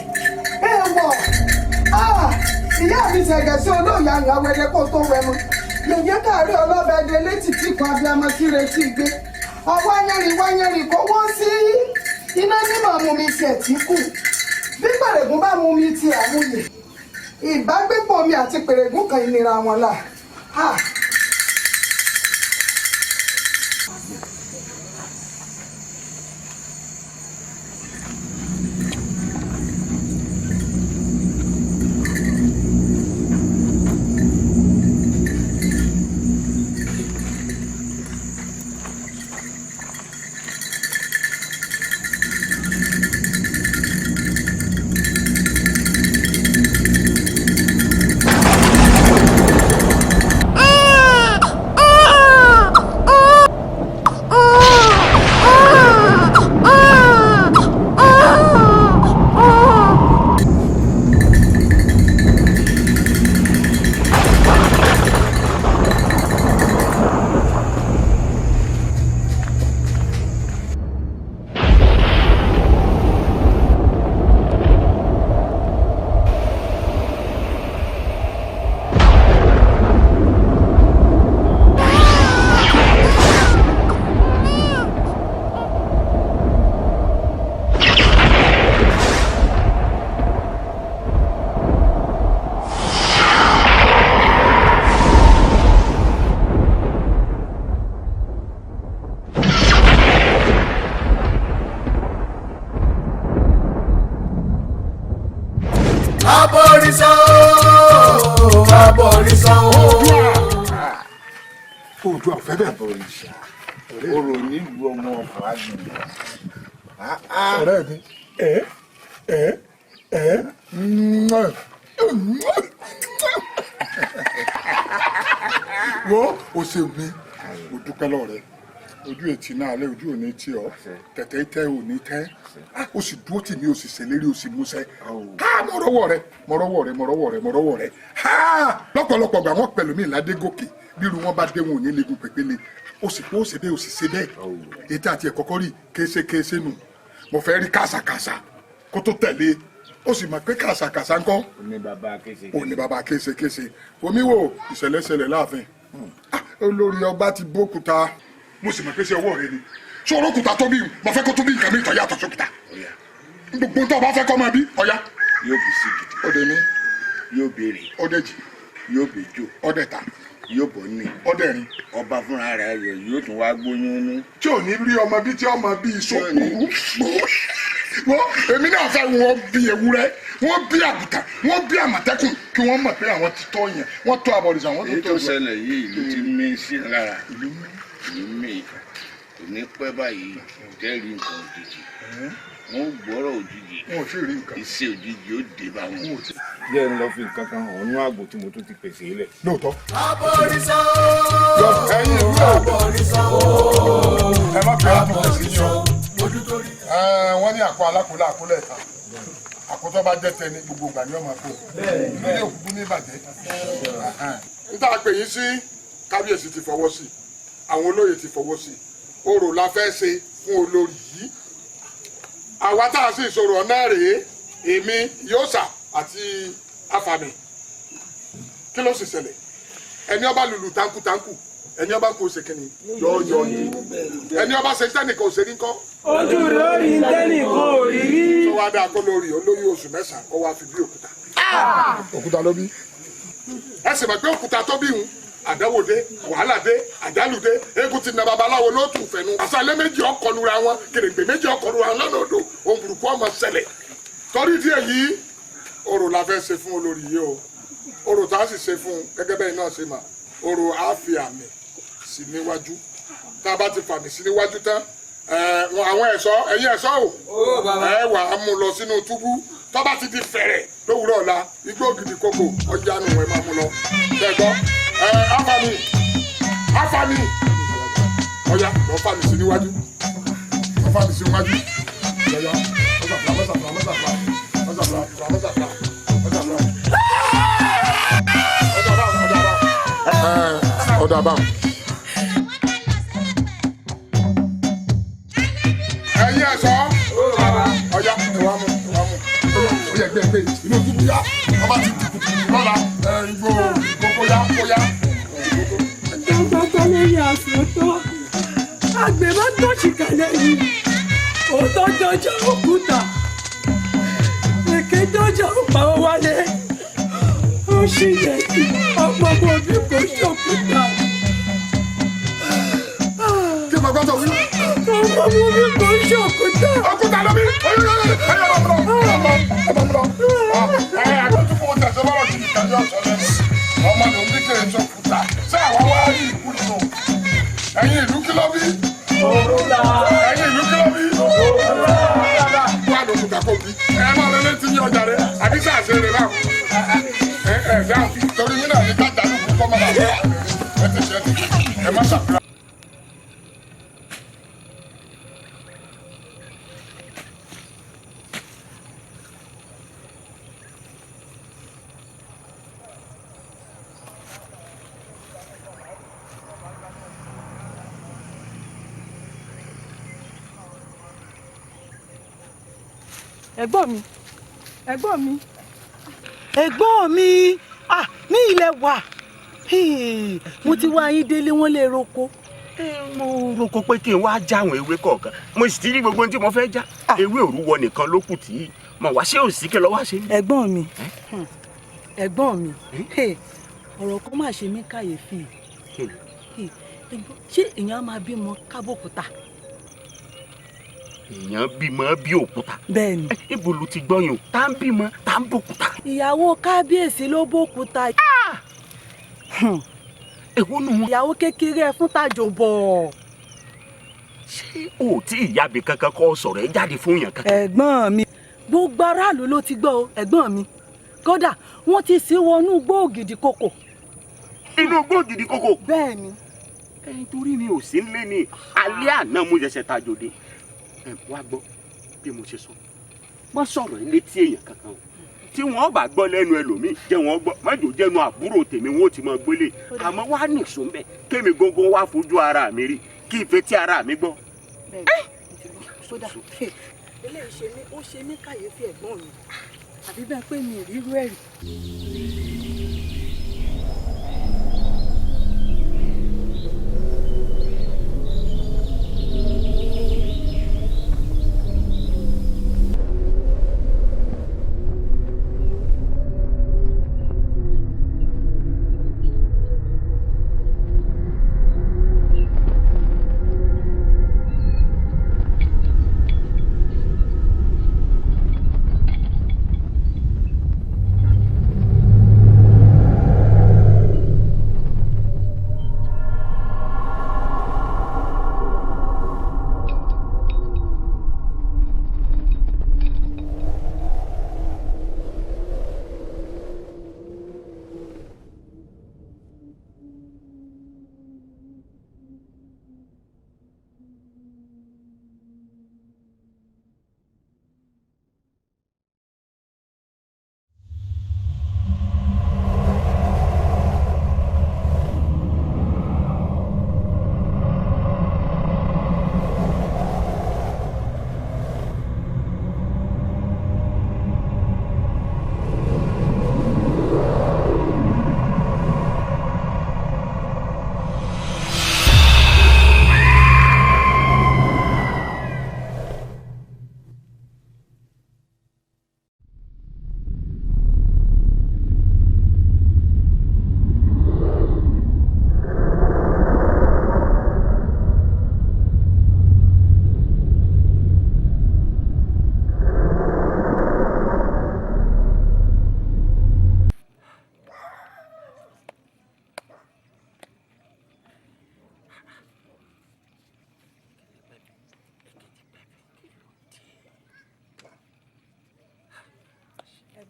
ẹ̀wọ̀ ìyá mi ṣẹ̀gẹ̀ sí olóòyà àyàn awẹ́dẹ́ kó tó wẹ̀ mọ́ yẹ̀yẹ́ káàrí ọlọ́bẹ̀dẹ létí tí kan abiyamọ tí retí gbé ọwọ́ wáyẹ̀rìn kó wọ́n sí iná nímọ̀ mú mi tiẹ̀ tí kù bí pèrègùn bá mú mi ti àmúyẹ ìbágbépọ̀ mi àti pèrègùn kan ìnira wọn là. Oòduà ọ̀fẹ́ bẹ́ẹ̀. Abọ̀rìṣà orò nílùú ọmọ ọkọ̀ àgbègbè. ọ̀rẹ́ mi wo o ṣe mi o dúpẹ́ lọ́wọ́ rẹ ojú ètí náà alẹ́ ojú òní tí ọ tẹ̀tẹ̀ tẹ́ òní tẹ́ o sì dúró tì mí o sì ṣèlérí o sì múṣẹ mo rọ́wọ́ rẹ lọ́pọ̀lọpọ̀ gbà wọ́n pẹ̀lú mi ìládé gòkè bírú wọn bá dé wọn ò ní legun pèpele o sì pé o ṣe bẹ́ẹ̀ o sì ṣe bẹ́ẹ̀ ètò àti ẹ̀kọ́kọ́ rí kéṣekéṣe nù mo fẹ́ rí kàṣàkàṣà kó tó tẹ̀lé o sì mọ̀ pé kàṣàkàṣà ńkọ́ òní bàbá kéṣekéṣe omi wo ìṣẹ̀lẹ̀ṣẹlẹ̀ láàfin olórí ọba ti bókúta mo sì mọ̀ pé ṣe ọwọ́ rẹ ni sọ̀rọ̀ òkúta tó bí mo fẹ́ kó tó bí nǹkan mi ìtọ́ yàtọ̀ sókúta gbogbo tó o bá fẹ́ kọ́ máa bí ọ̀ya. yóò bí sí gidi. ọdẹ ní. yóò béèrè. ọdẹ jì. yóò bèjò. ọdẹ ta. yóò bọ̀ ní. ọdẹ rin. ọba fúnra rẹ̀ yóò tún wá gbóyún ní. tí ò ní rí ọmọ bí tí ọmọ bí ìṣòkò wọ́n èmi náà fẹ́ wọ́n bí ewúrẹ́ wọ́n bí àgùntàn wọ́n bí àmọ̀tẹ́kùn kí wọ́n mọ̀ pé àwọn ti tọ́ yẹn wọ́n tọ́ àbọ̀rìṣà wọ́n tó tọ́ èyí tó ṣẹlẹ̀ yìí ìlú ti mí sí lára ìlú mi kò ní pẹ́ báyìí jẹ́rìí nǹkan òjijì wọ́n gbọ́rọ̀ òjijì iṣẹ́ òjijì ó dé bá wọn. jẹ́ ń lọ fi nǹkan kan hàn ní àgbò tí mo tún ti pèsè ilẹ̀. lóòótọ́. Abọ̀rìṣà ẹ̀yin ìlú Abọ̀rìṣà ẹ má fi ọdún kò sí yọ wọ́n ní àpò alákòólá àkólẹ̀ ta àkótọ́ bá jẹ́ tẹni gbogbo ìgbà ní ọmọ àpò ilé òkú ní ìbàjẹ́ níta pè yín sí kábíyèsí ti fọwọ́ sí àwọn olóyè ti fọwọ́ sí orò la fẹ́ ṣe fún olórí yìí àwa tá a sì sọ̀rọ̀ ọ̀nà rèé èmi yóòsà àti afàmì kí ló sì ṣẹlẹ̀ ẹni ọba lùlù tankutanku ẹni ọba kò ṣe kíni yọ̀ọ̀yọ̀ ni ẹni ọba ṣe tẹ́nìkan ò ṣe ní kọ́. ojú rẹ̀ ó rí tẹ́nìkan ò rí rí. tó wá dáa kó lórí olóyè oṣù mẹ́sàn-án kó wá fi bí òkúta. òkúta ló bí. ẹ sì mọ̀ pé òkúta tó bí hun àdánwò dé wàhálà dé àjálù dé eégún ti na babaláwo ló tù fẹnu àṣàlẹ̀ méjì ọkọlura wọn kèrègbè méjì ọkọlura wọn lọ́nà odò ohun burúkú ọmọ ṣẹlẹ̀ torí díẹ̀ yìí orò la fẹ́ ṣe fún olórí yìí o orò tá a sì ṣe fún gẹ́gẹ́ bẹ́ẹ̀ náà ṣe mà orò á fi àmì sí níwájú tá a bá ti fàmì sí níwájú tán àwọn ẹ̀ṣọ́ ẹ̀yin ẹ̀ṣọ́ o ẹ wà á mú lọ sínú túbú tó bá ti di fẹ̀rẹ̀ lówùúrọ̀ ọ̀la igbó ògidì kòkò ọjà nù ẹ máa mú lọ ṣẹgbọ́ áfàmì ọ̀ya lọ́ọ́ fàmì sí níwájú lọ́ọ́ fàmì sí níwájú ọ̀ya ọ̀dà bá ẹ̀yin ẹ̀ṣọ́ ọ̀ya ẹ̀wà mú ọ̀ya ẹgbẹ́ inú túbú yá ọba ti dìkù lọ́la igbó kókó yá kó yá. Dọ́gbọ́gbọ́ lórí àsòtọ́ àgbẹ̀ bá tọ́jú kalẹ̀ yìí òótọ́ dọ́jà òkúta èké dọ́jà òpàwọ́ wálé ó ṣì yẹ kí ọmọ bòbí kò ṣòkúta. Kí bàbá tó wí. Ọmọ bòbí kò ṣòkúta. Òkúta lómi àgbẹ̀tùkú tẹ̀sán bọ́lá ti di kẹjọ sọ lẹ́nu ọmọ ní omi kèrè tó kúta ṣé àwọn wá rí ìkú nínú ẹ̀yin ìlú kí ló bí. ẹ̀yin ìlú kí ló bí. wà ló kúta kó bí ẹ máa lọ létí ní ọjà rẹ àbí sáà ṣe rẹ náà ẹ dáhùn torí yín náà ní kájà ló kú kọ́ mọ́ra ẹ tẹ̀sẹ̀ ẹ má ṣàfihàn. ẹ̀gbọ́n mi ẹ̀gbọ́n mi ẹ̀gbọ́n mi ní ilẹ̀ wà mo ti wá yín délé wọ́n lè roko. mo roko pé kí n wá já àwọn ewé kọ̀ọ̀kan mo sì ti rí gbogbo ohun tí mo fẹ́ já ewé òrúwọ nìkan ló kù tí mo wá ṣé òsì kí lọ wá ṣe. ẹ̀gbọ́n mi ọ̀rọ̀ kan máa ṣe mí kàyéfì ṣé èèyàn máa bímọ kábòkúta. èèyàn bímọ bí òkúta. bẹ́ẹ̀ni. ibo ló ti gbọ́ yín o tá ń bímọ tá ń bòkúta. ìyàwó kábíyèsí ló bòkúta. èwo nù wọn. ìyàwó kékeré ẹ fún tàjọbọ. ṣé o tí ìyáàbí kankan kọ́ sọ̀rọ̀ ẹ jáde fún yàn kan. ẹ̀gbọ́n mi gbogbo aráàlú ló ti gbọ́ o ẹ̀gbọ́n mi kódà wọ́n ti sí wọnú gbòògìdì kòkò. inú gbòògìdì kòkò. bẹ́ẹ̀ni. torí mi ò sí nílé ní alẹ́ àná mo ṣẹ̀ṣẹ̀ tajòde wá gbọ́ bí mo ṣe sọ má sọ̀rọ̀ létí èèyàn kankan o tí wọ́n bá gbọ́ lẹ́nu ẹlòmíì jẹ́ wọ́n gbọ́ májò jẹ́nu àbúrò tèmi wọ́n ti máa gbélé àmọ́ wá nìṣó ń bẹ̀ kémi gógó wá fojú ara mi rí kí ìfẹ́ tí ara mi gbọ́. sódà eléyìí ṣe mí ó ṣe mí kàyéfì ẹ̀gbọ́n mi àbí bẹ́ẹ̀ pé mi ì rírú ẹ̀ rí.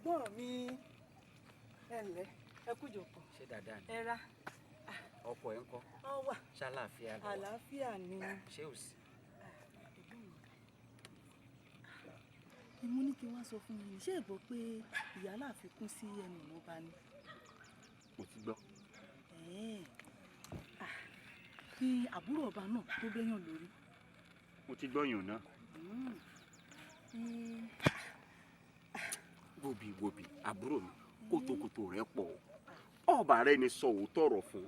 ẹ̀gbọ́n mi ẹ ǹlẹ́ ẹ kú jókòó. ṣé dáadáa ni ẹ ra. ọkọ ẹ ń kọ́. ọ wà. ṣàlàáfíà lọ. àlàáfíà ni. ṣé ò sí. mo ní kí wọ́n sọ fún mi ṣé ẹ gbọ́ pé ìyá Aláàfin kún sí ẹnu ìmọ̀ba ni. mo ti gbọ́. kí àbúrò ọba náà tó bẹ́yàn lórí. mo ti gbọ́ yàn náà. wòbí àbúrò mi kótókótó rẹ pọ̀ ọba rẹ ni sọ òótọ́ ọ̀rọ̀ fún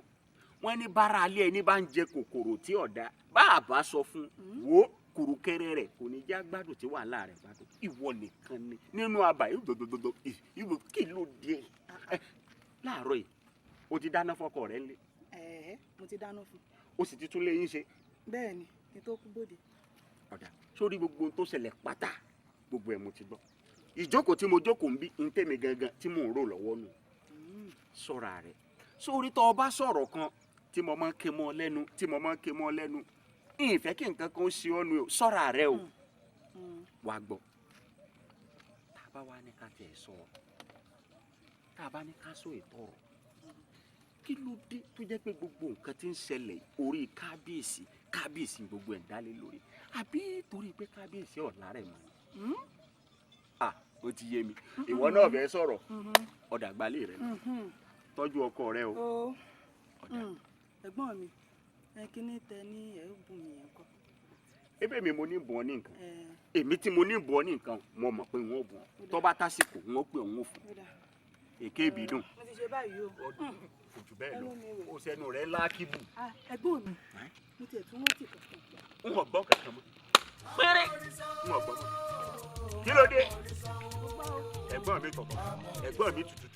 wọn ní bára alẹ́ ẹni bá ń jẹ kòkòrò tí ọ̀dà bá a bá sọ fún wo kùrùkẹrẹ rẹ kò ní já gbádùn tí wàhálà rẹ bá tó ìwọ nìkan ni nínú abà ìdòdòdòdò ìwọ kí ló dé láàárọ̀ yìí o ti dáná fọ́kọ rẹ ńlẹ̀. mo ti dáná fún. o sì ti tún lé yín ṣe. bẹ́ẹ̀ ni kí tó kú bòde. ọ̀dà sórí gbogbo ohun tó ṣẹlẹ̀ pátá gbogbo ẹ̀ mo ti gbọ́ ìjókòó tí mo jókòó ń bí ń tẹ̀mí gangan tí mò ń rò lọ́wọ́ nù sọ́ra rẹ̀ sórí tó o bá sọ̀rọ̀ kan tí mo máa ń ké mọ́ ọ lẹ́nu ìfẹ́ kí nǹkan kan ṣe ọ́ nu o sọ́ra rẹ̀ o wá gbọ́ tá a bá wá ní ká tẹ̀ sọ tá a bá ní ká sọ ètò ọ̀rọ̀ kí ló dé tó jẹ́ pé gbogbo nǹkan tí ń ṣẹlẹ̀ orí kábíyèsí gbogbo ẹ̀ ń dálé lórí àbí torí pé kábíyèsí ọ̀la rẹ̀ mọ́ ni. ó ti yé mi ìwọ náà fẹ́ sọ̀rọ̀ ọ̀dà gbalẹ̀ rẹ tọ́jú ọkọ rẹ o. ẹ̀gbọ́n mi kíní tẹ ní ẹ̀ẹ́bùn mi yẹn kọ́. ebe mi mo ní bùn ọ ní nǹkan èmi tí mo ní bùn ọ ní nǹkan mo mọ̀ pé wọ́n bùn ọ tó bá tásìkò wọ́n pè wọ́n fún èké ìbídùn. mo ti ṣe báyìí o. kò jù bẹ́ẹ̀ lọ o sẹ́nu rẹ̀ lákìbù. ẹ̀gbọ́n mi mo tiẹ̀ tún rántí kankan. n ò gbọ́ kankan mọ́ péré n ò gbọ́ mọ́ kí ló dé ẹ̀gbọ́n mi tọ̀tọ̀ ẹ̀gbọ́n mi tutù.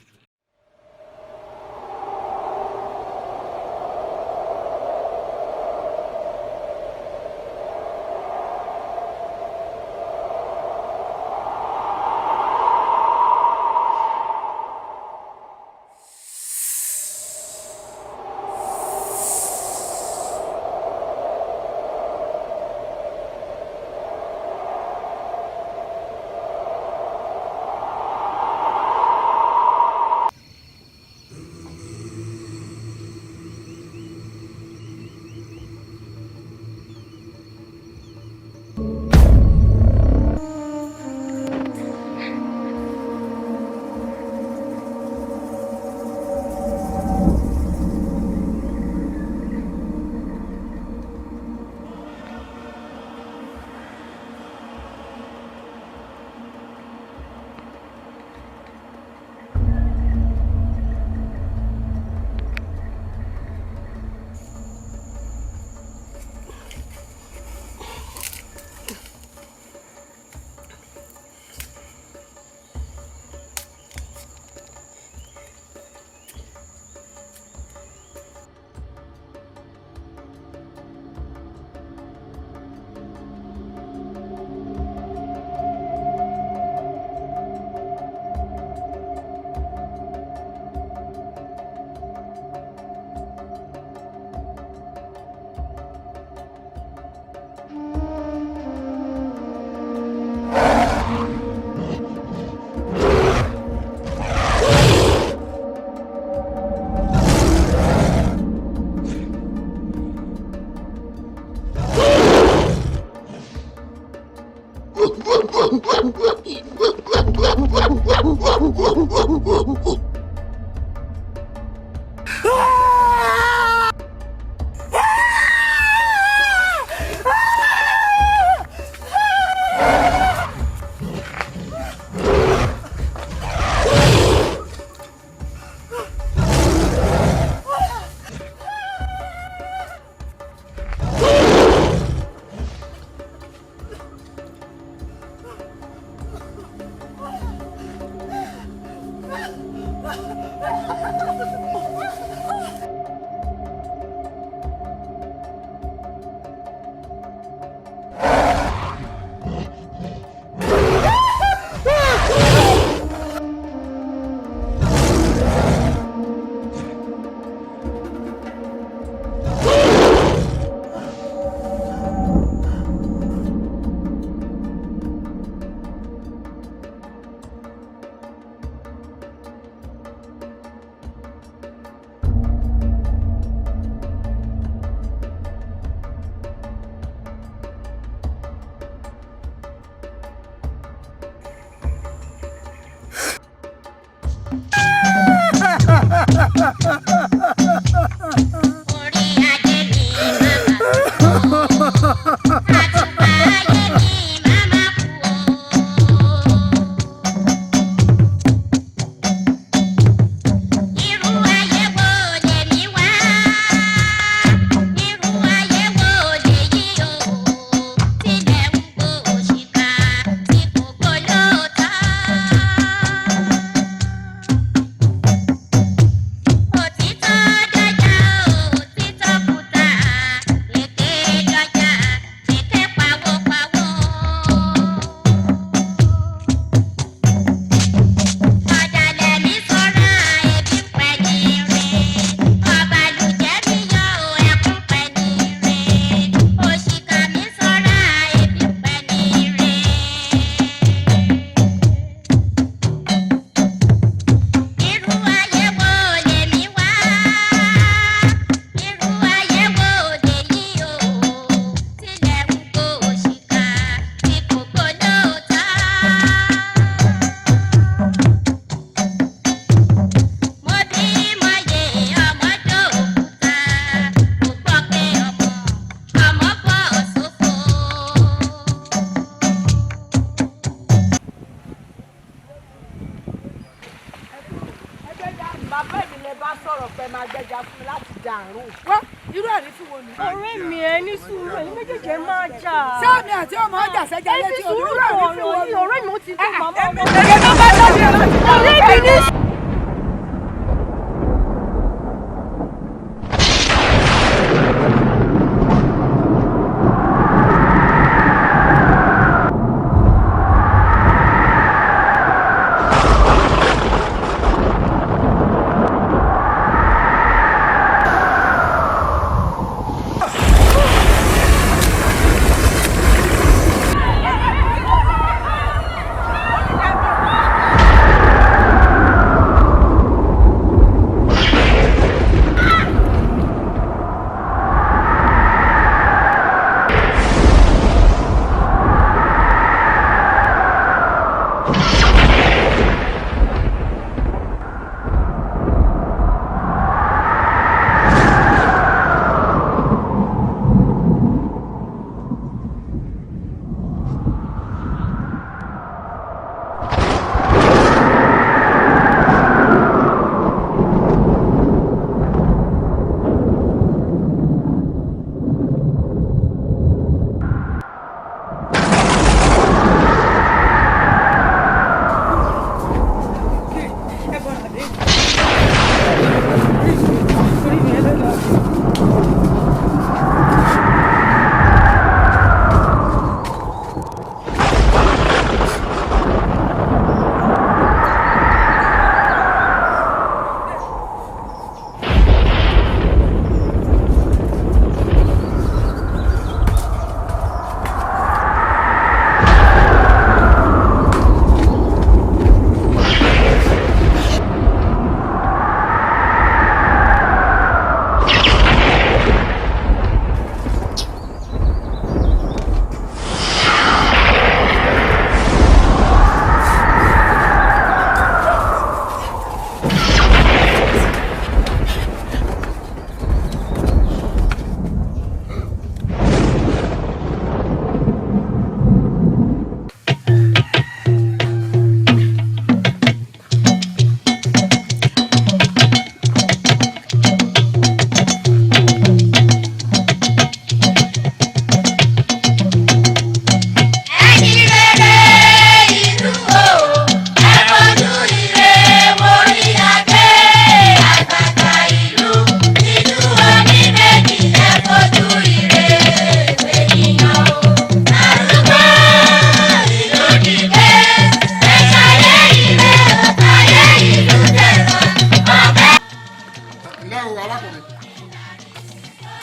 kẹ́ máa gbẹ́jà fún mi láti da àrùn. wá irú ẹ̀rí fún wo ni. ọ̀rẹ́ mi ẹ ní sùúrù ẹ̀yin méjèèjì máa jà. sáàmì àti ọmọ ọjà sẹ́jà létí sùúrù ọ̀rẹ́ mi ó ti tó màmá ọmọ. ẹ̀yẹ tó bá lọ́ọ̀dì ọ̀rẹ́ mi ní.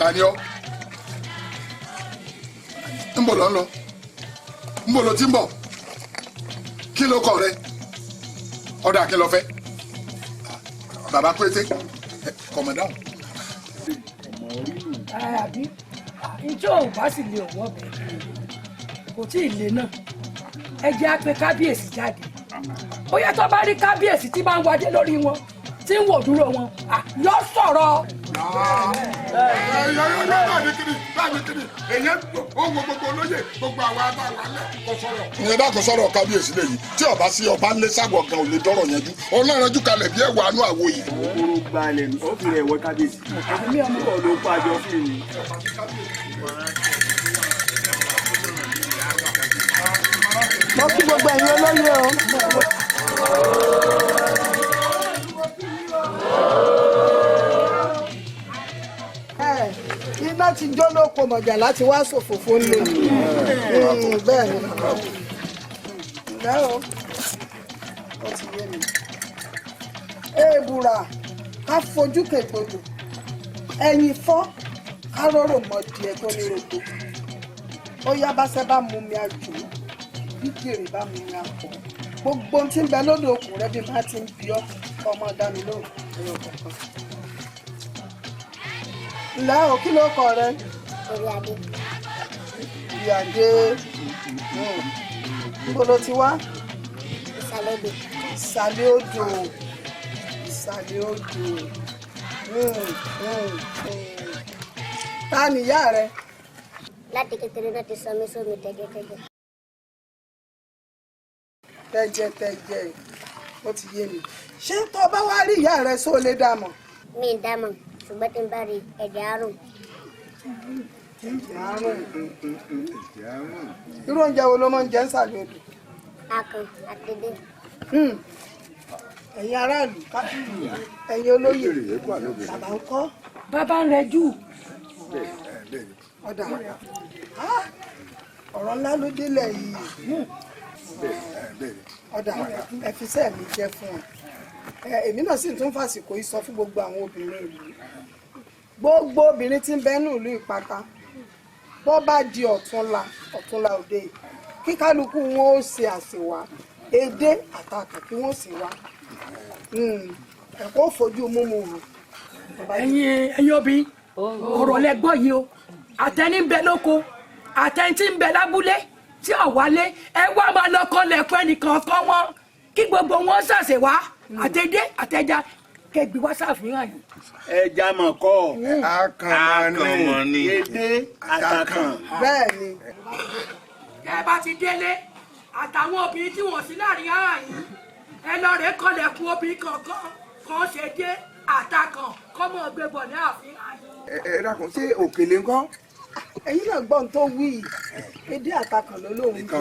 Tani ọ́ ń bọ̀ lọ ń lọ ń bọ̀ lọ tí ń bọ̀ kí ló kọ rẹ ọ̀dà kí lọ fẹ́ bàbá pété kọ̀mọ̀dáhùn. àbí ìjọ ò bá sì lè ọwọ́ bẹ̀rẹ̀ kò tí ì lé náà ẹ jẹ́ á pé kábíyèsí jáde bóyá tó bá rí kábíyèsí tí bá ń wájé lórí wọn tí ń wò dúró wọn yọ sọ̀rọ̀. ìyẹn dákun sọ̀rọ̀ kábíyèsí lèyí tí ọba sí ọba ńlẹ ságọ̀ gan ò lè dọ́rọ̀ yanjú ọlọ́ranjú kalẹ̀ bí ẹ̀wà àánú àwo yìí. òkúrú gbalẹ̀ ní ó fi rẹ̀ wọ kábíyèsí púpọ̀ ló pàjọ fún mi. mo kí gbogbo ẹ̀yin olóyè o. iná ti jó lóko mọ̀jà láti wá ṣòfófó lé bẹ́ẹ̀ ni ǹlẹ́ o ó ti yé mi. èèbùrà ká fojú kègbodò ẹ̀yìn fọ́ ká rọrò mọ́ díẹ̀ tó ní rògbò ó yá báṣẹ́ bá mú mi àjò bí kiri bá mú mi àpọ̀ gbogbo ohun tí ń bẹ lódò òkun rẹ bí bá ti ń bí ọ ọmọ dání lóhùn ẹyọ kọ̀ọ̀kan. ǹlẹ́ o kí ló kọ rẹ. Ìyàdé. Ìyàdé níbo ló ti wá. Ìsàlẹ̀ odò. Ìsàlẹ̀ odò. Ìsàlẹ̀ odò. Ta ni ìyá rẹ. Láti kékeré náà ti sọ mí sómi tẹ́gẹ́tẹ́gẹ́. Tẹ́jẹ́tẹ́jẹ́ ó ti yé mi. Ṣé tó bá wá rí ìyá rẹ só lè dà mọ̀. mi ì dámọ̀ ṣùgbọ́n tí n bá rí ẹ̀jẹ̀ àrùn. irú oúnjẹ wo ló máa ń jẹ ń sàlẹ̀ odò. akàn àtẹdẹ. ẹ̀yin aráàlú ẹ̀yin olóyè bàbá ń kọ́. bàbá ń rẹjú. ọ̀dà ọ̀rọ̀ ńlá ló délẹ̀ yìí. ọ̀dà ẹ̀fíṣẹ́ mi jẹ́ fún ọ. èmi náà sì tún fàsìkò yìí sọ fún gbogbo àwọn obìnrin ìlú. gbogbo obìnrin tí ń bẹ nínú ìlú ìpátá bó bá di ọ̀túnla òde yìí kí kálukú wọn ó ṣe àṣewà èdè àtàkùn kí wọ́n sì wá ẹ̀kọ́ fojú múmu wò. ẹ̀yin obìnrin ọ̀rọ̀ lẹ gbọ́ yìí o àtẹni ń bẹ lóko àtẹni tí ń bẹ lábúlé tí ò wálé ẹ wá máa lọ kọ́ lẹ̀kọ́ ẹnìkan kọ́ wọn kí gbogbo wọn ṣàṣewà àtẹdé àtẹjà kẹgbẹ wá ṣàfihàn yìí. ẹja mọ̀ kọ́ akànmọ́ ni èdè àtàkàn. bẹ́ẹ̀ ni. ẹ bá ti délé àtàwọn obìnrin tí wọ́n sí láàrin ara yìí ẹ lọ rèé kọlẹ̀kùn obìnrin kankan kan ṣe dé àtàkàn kọ́mọ gbé bọ̀ ní àfihàn yìí. ẹ dákun ṣé òkèlè ńkọ́. ẹ̀yin náà gbọ́n tó wí èdè àtàkàn ló lóun jẹ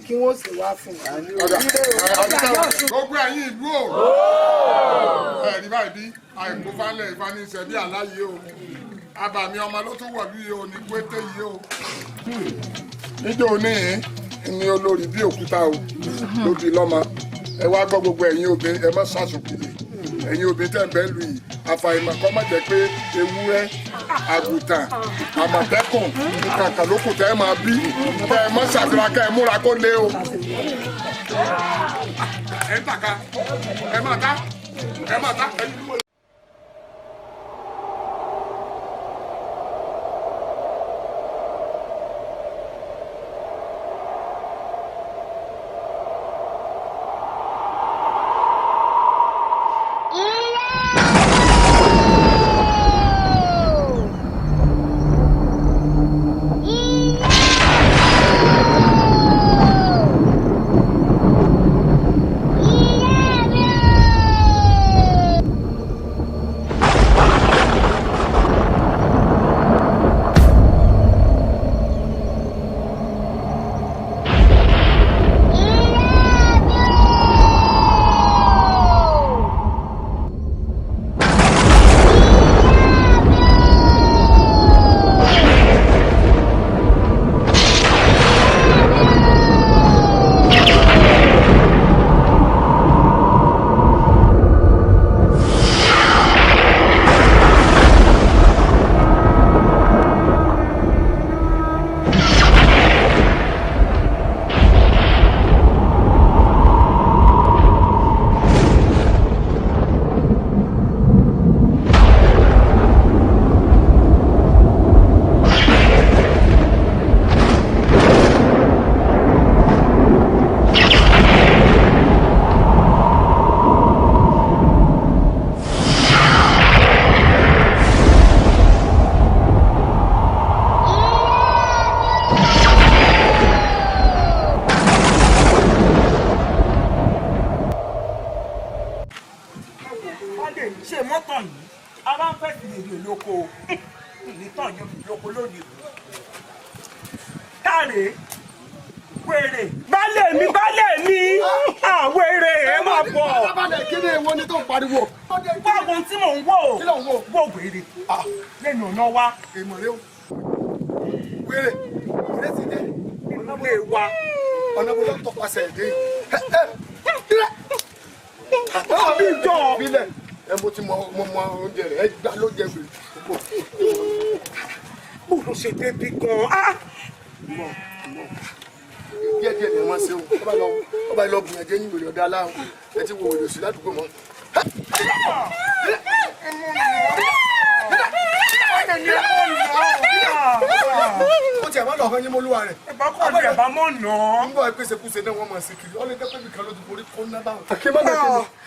kí wọ́n sì wá fún un. gbogbo ẹ̀yin ìlú o ẹ̀rí báyìí bí àìkú falẹ̀ ìfanisẹ̀ bí àláyé o abàmì ọmọ ló tún wọ̀lú yìí o ní pété yìí o. níjọ́ òní ni olórí bí òkúta o ló di lọ́mọ ẹ wá gbọ́ gbogbo ẹ̀yin obìnrin ẹ má ṣàṣùkùlé ẹ̀yin obìnrin tẹ̀ ń bẹ́ẹ̀ lù yìí àfàìmọ̀ kọ́ má jẹ́ pé ewúrẹ́ àgùntàn àmọ̀tẹ́kùn kàkà lókùn tẹ́ ẹ máa bí kẹ́ ẹ má ṣàfihàn kẹ́ ẹ múra kó lé o. ẹ ń tàka ẹ máa ta ẹ máa ta ẹ ní.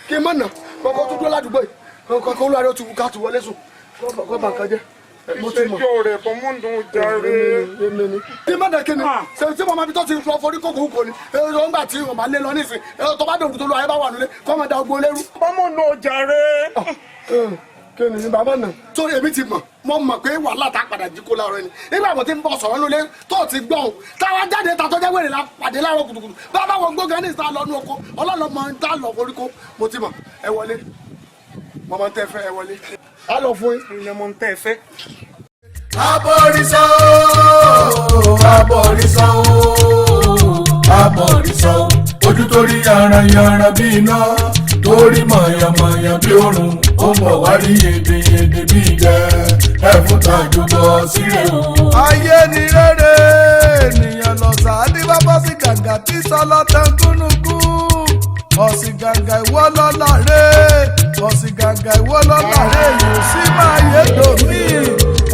kí n má nà kọ́kọ́ tó dúró ládùúgbò yìí kọ́kọ́ olúwa rẹ̀ ó ti wù ká tó wọlé sùn kọ́ bá nǹkan jẹ́. ìṣèjọ rẹ̀ kọ́ mọ́ ń dùn jàre. kí n má nà kí ni ṣe tí mo máa fi tó ti lọ forí kókò kò ní ẹ̀rọ ńgbà tí wọ́n máa lé lọ nísìn ẹ̀rọ tó bá dòwú tó lọ ayé bá wà nílé kọ́ máa da ogbó lẹ́rú. ọmọ náà jàre. kí ni bàbá náà. torí èmi ti mo mọ̀ pé wàhálà tá a padà jí kó láàárọ̀ ẹni nígbà mo ti ń bọ̀ sọ̀rọ̀ lólé tó ti gbọ́n táwa jáde ta tó jẹ́ wèrè la pàdé láàárọ̀ kùtùkùtù bàbá wọn gbógan ní ìta lọ́nu oko ọlọ́lọ́mọ ń tá lọ koríko mo ti mọ̀ ẹ wọlé mo mọ̀ ń tẹ́ fẹ́ ẹ wọlé á lọ fún yín ilẹ̀ mo ń tẹ́ fẹ́. Abọ̀rìṣà o, abọ̀rìṣà o, abọ̀rìṣà o, ojú torí yaran bí iná torí mọ̀yàmọ̀yà bí òrùn ó ń bọ̀ wá rí yèdèyèdè bí ìgẹ̀ ẹ̀fún tàjúbọ̀ sílẹ̀ o. ayé ni rere ènìyàn lọ sáádé bá bọ́ sí gàgà tí sọlọ tán gúnugún ọ̀sìn gàgà ìwọ lọ́la rẹ̀ ọ̀sìn gàgà ìwọ lọ́la rẹ̀ yóò sì máa yé dòmí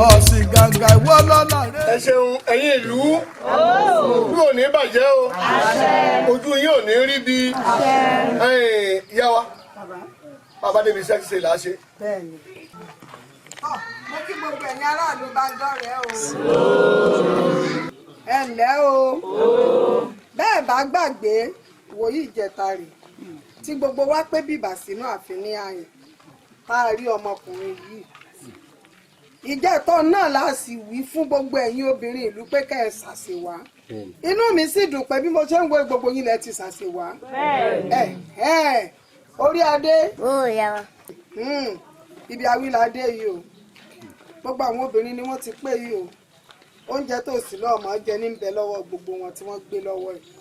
ọ̀sìn gàgà ìwọ lọ́la rẹ̀. ẹ ṣeun ẹ̀yin ìlú ojú ò ní bàjẹ́ o ojú yín ò ní rí bí yá wa bàbá débi iṣẹ́ ṣe là á ṣe. mo kí gbogbo ẹ̀yin aráàlú bá ń dọ́rẹ̀ẹ́ o ẹ ǹlẹ́ o bẹ́ẹ̀ bá gbàgbé wòye ìjẹta rè tí gbogbo wa pé bìbà sínú ààfin ní àyìn tá a rí ọmọkùnrin yìí ìjẹ́tọ̀ náà la sì wí fún gbogbo ẹ̀yin obìnrin ìlú pé kẹ́ ẹ ṣàṣewà inú mi sì dùn pé bí mo ṣe ń wo gbogbo yín lẹ ti ṣàṣewà orí adé ibi awíládé yìí o gbogbo àwọn obìnrin ni wọ́n ti pé yìí o oúnjẹ tó sì lọ́ọ̀mọ́ jẹ ní bẹ lọ́wọ́ gbogbo wọn tí wọ́n gbé lọ́wọ́ yìí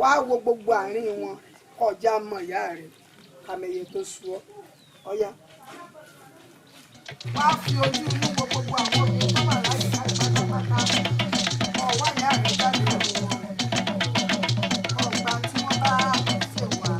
wá wo gbogbo àárín wọn kọjá mọ ìyá rẹ̀ kàmẹyẹ tó sú ọ ọyá wá fi ojú inú wo gbogbo àwọn obìnrin tó wà láyé láti pátápátá ọwọ́ ìyá rẹ̀ jáde lọ́wọ́ wọn ọgbà tí wọ́n bá ṣe wà.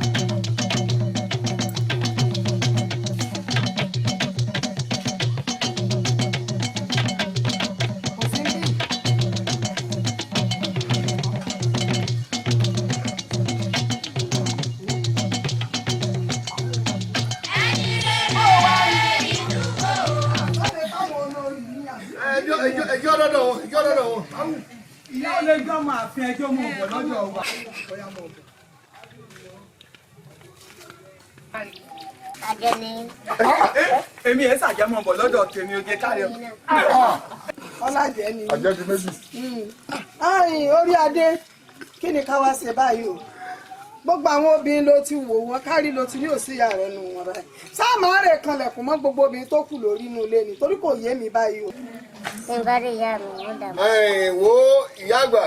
ẹjọ́ dọ́dọ̀ wọn. ìyá ò lè jọ́ máa fi ẹjọ́ mọ̀ bọ̀ lọ́jọ́ wa. èmi ẹ̀ ṣàjẹmọ̀ bọ̀ lọ́dọ̀ tèmi oge káyọ̀. ọlájẹ ni àjẹjù méjì. orí adé kí ni ká wá ṣe báyìí o gbogbo àwọn obìnrin ló ti wò wọn kárí ló ti ní òsì ìyá rẹ nù wọn báyìí sáàmù àárẹ̀ kanlẹ̀kùn mọ́ gbogbo obìnrin tó kù lórí inú ilé ni torí kò yé mi báyìí o. ìbárí ìyá mi ó dàbọ̀. wo ìyá àgbà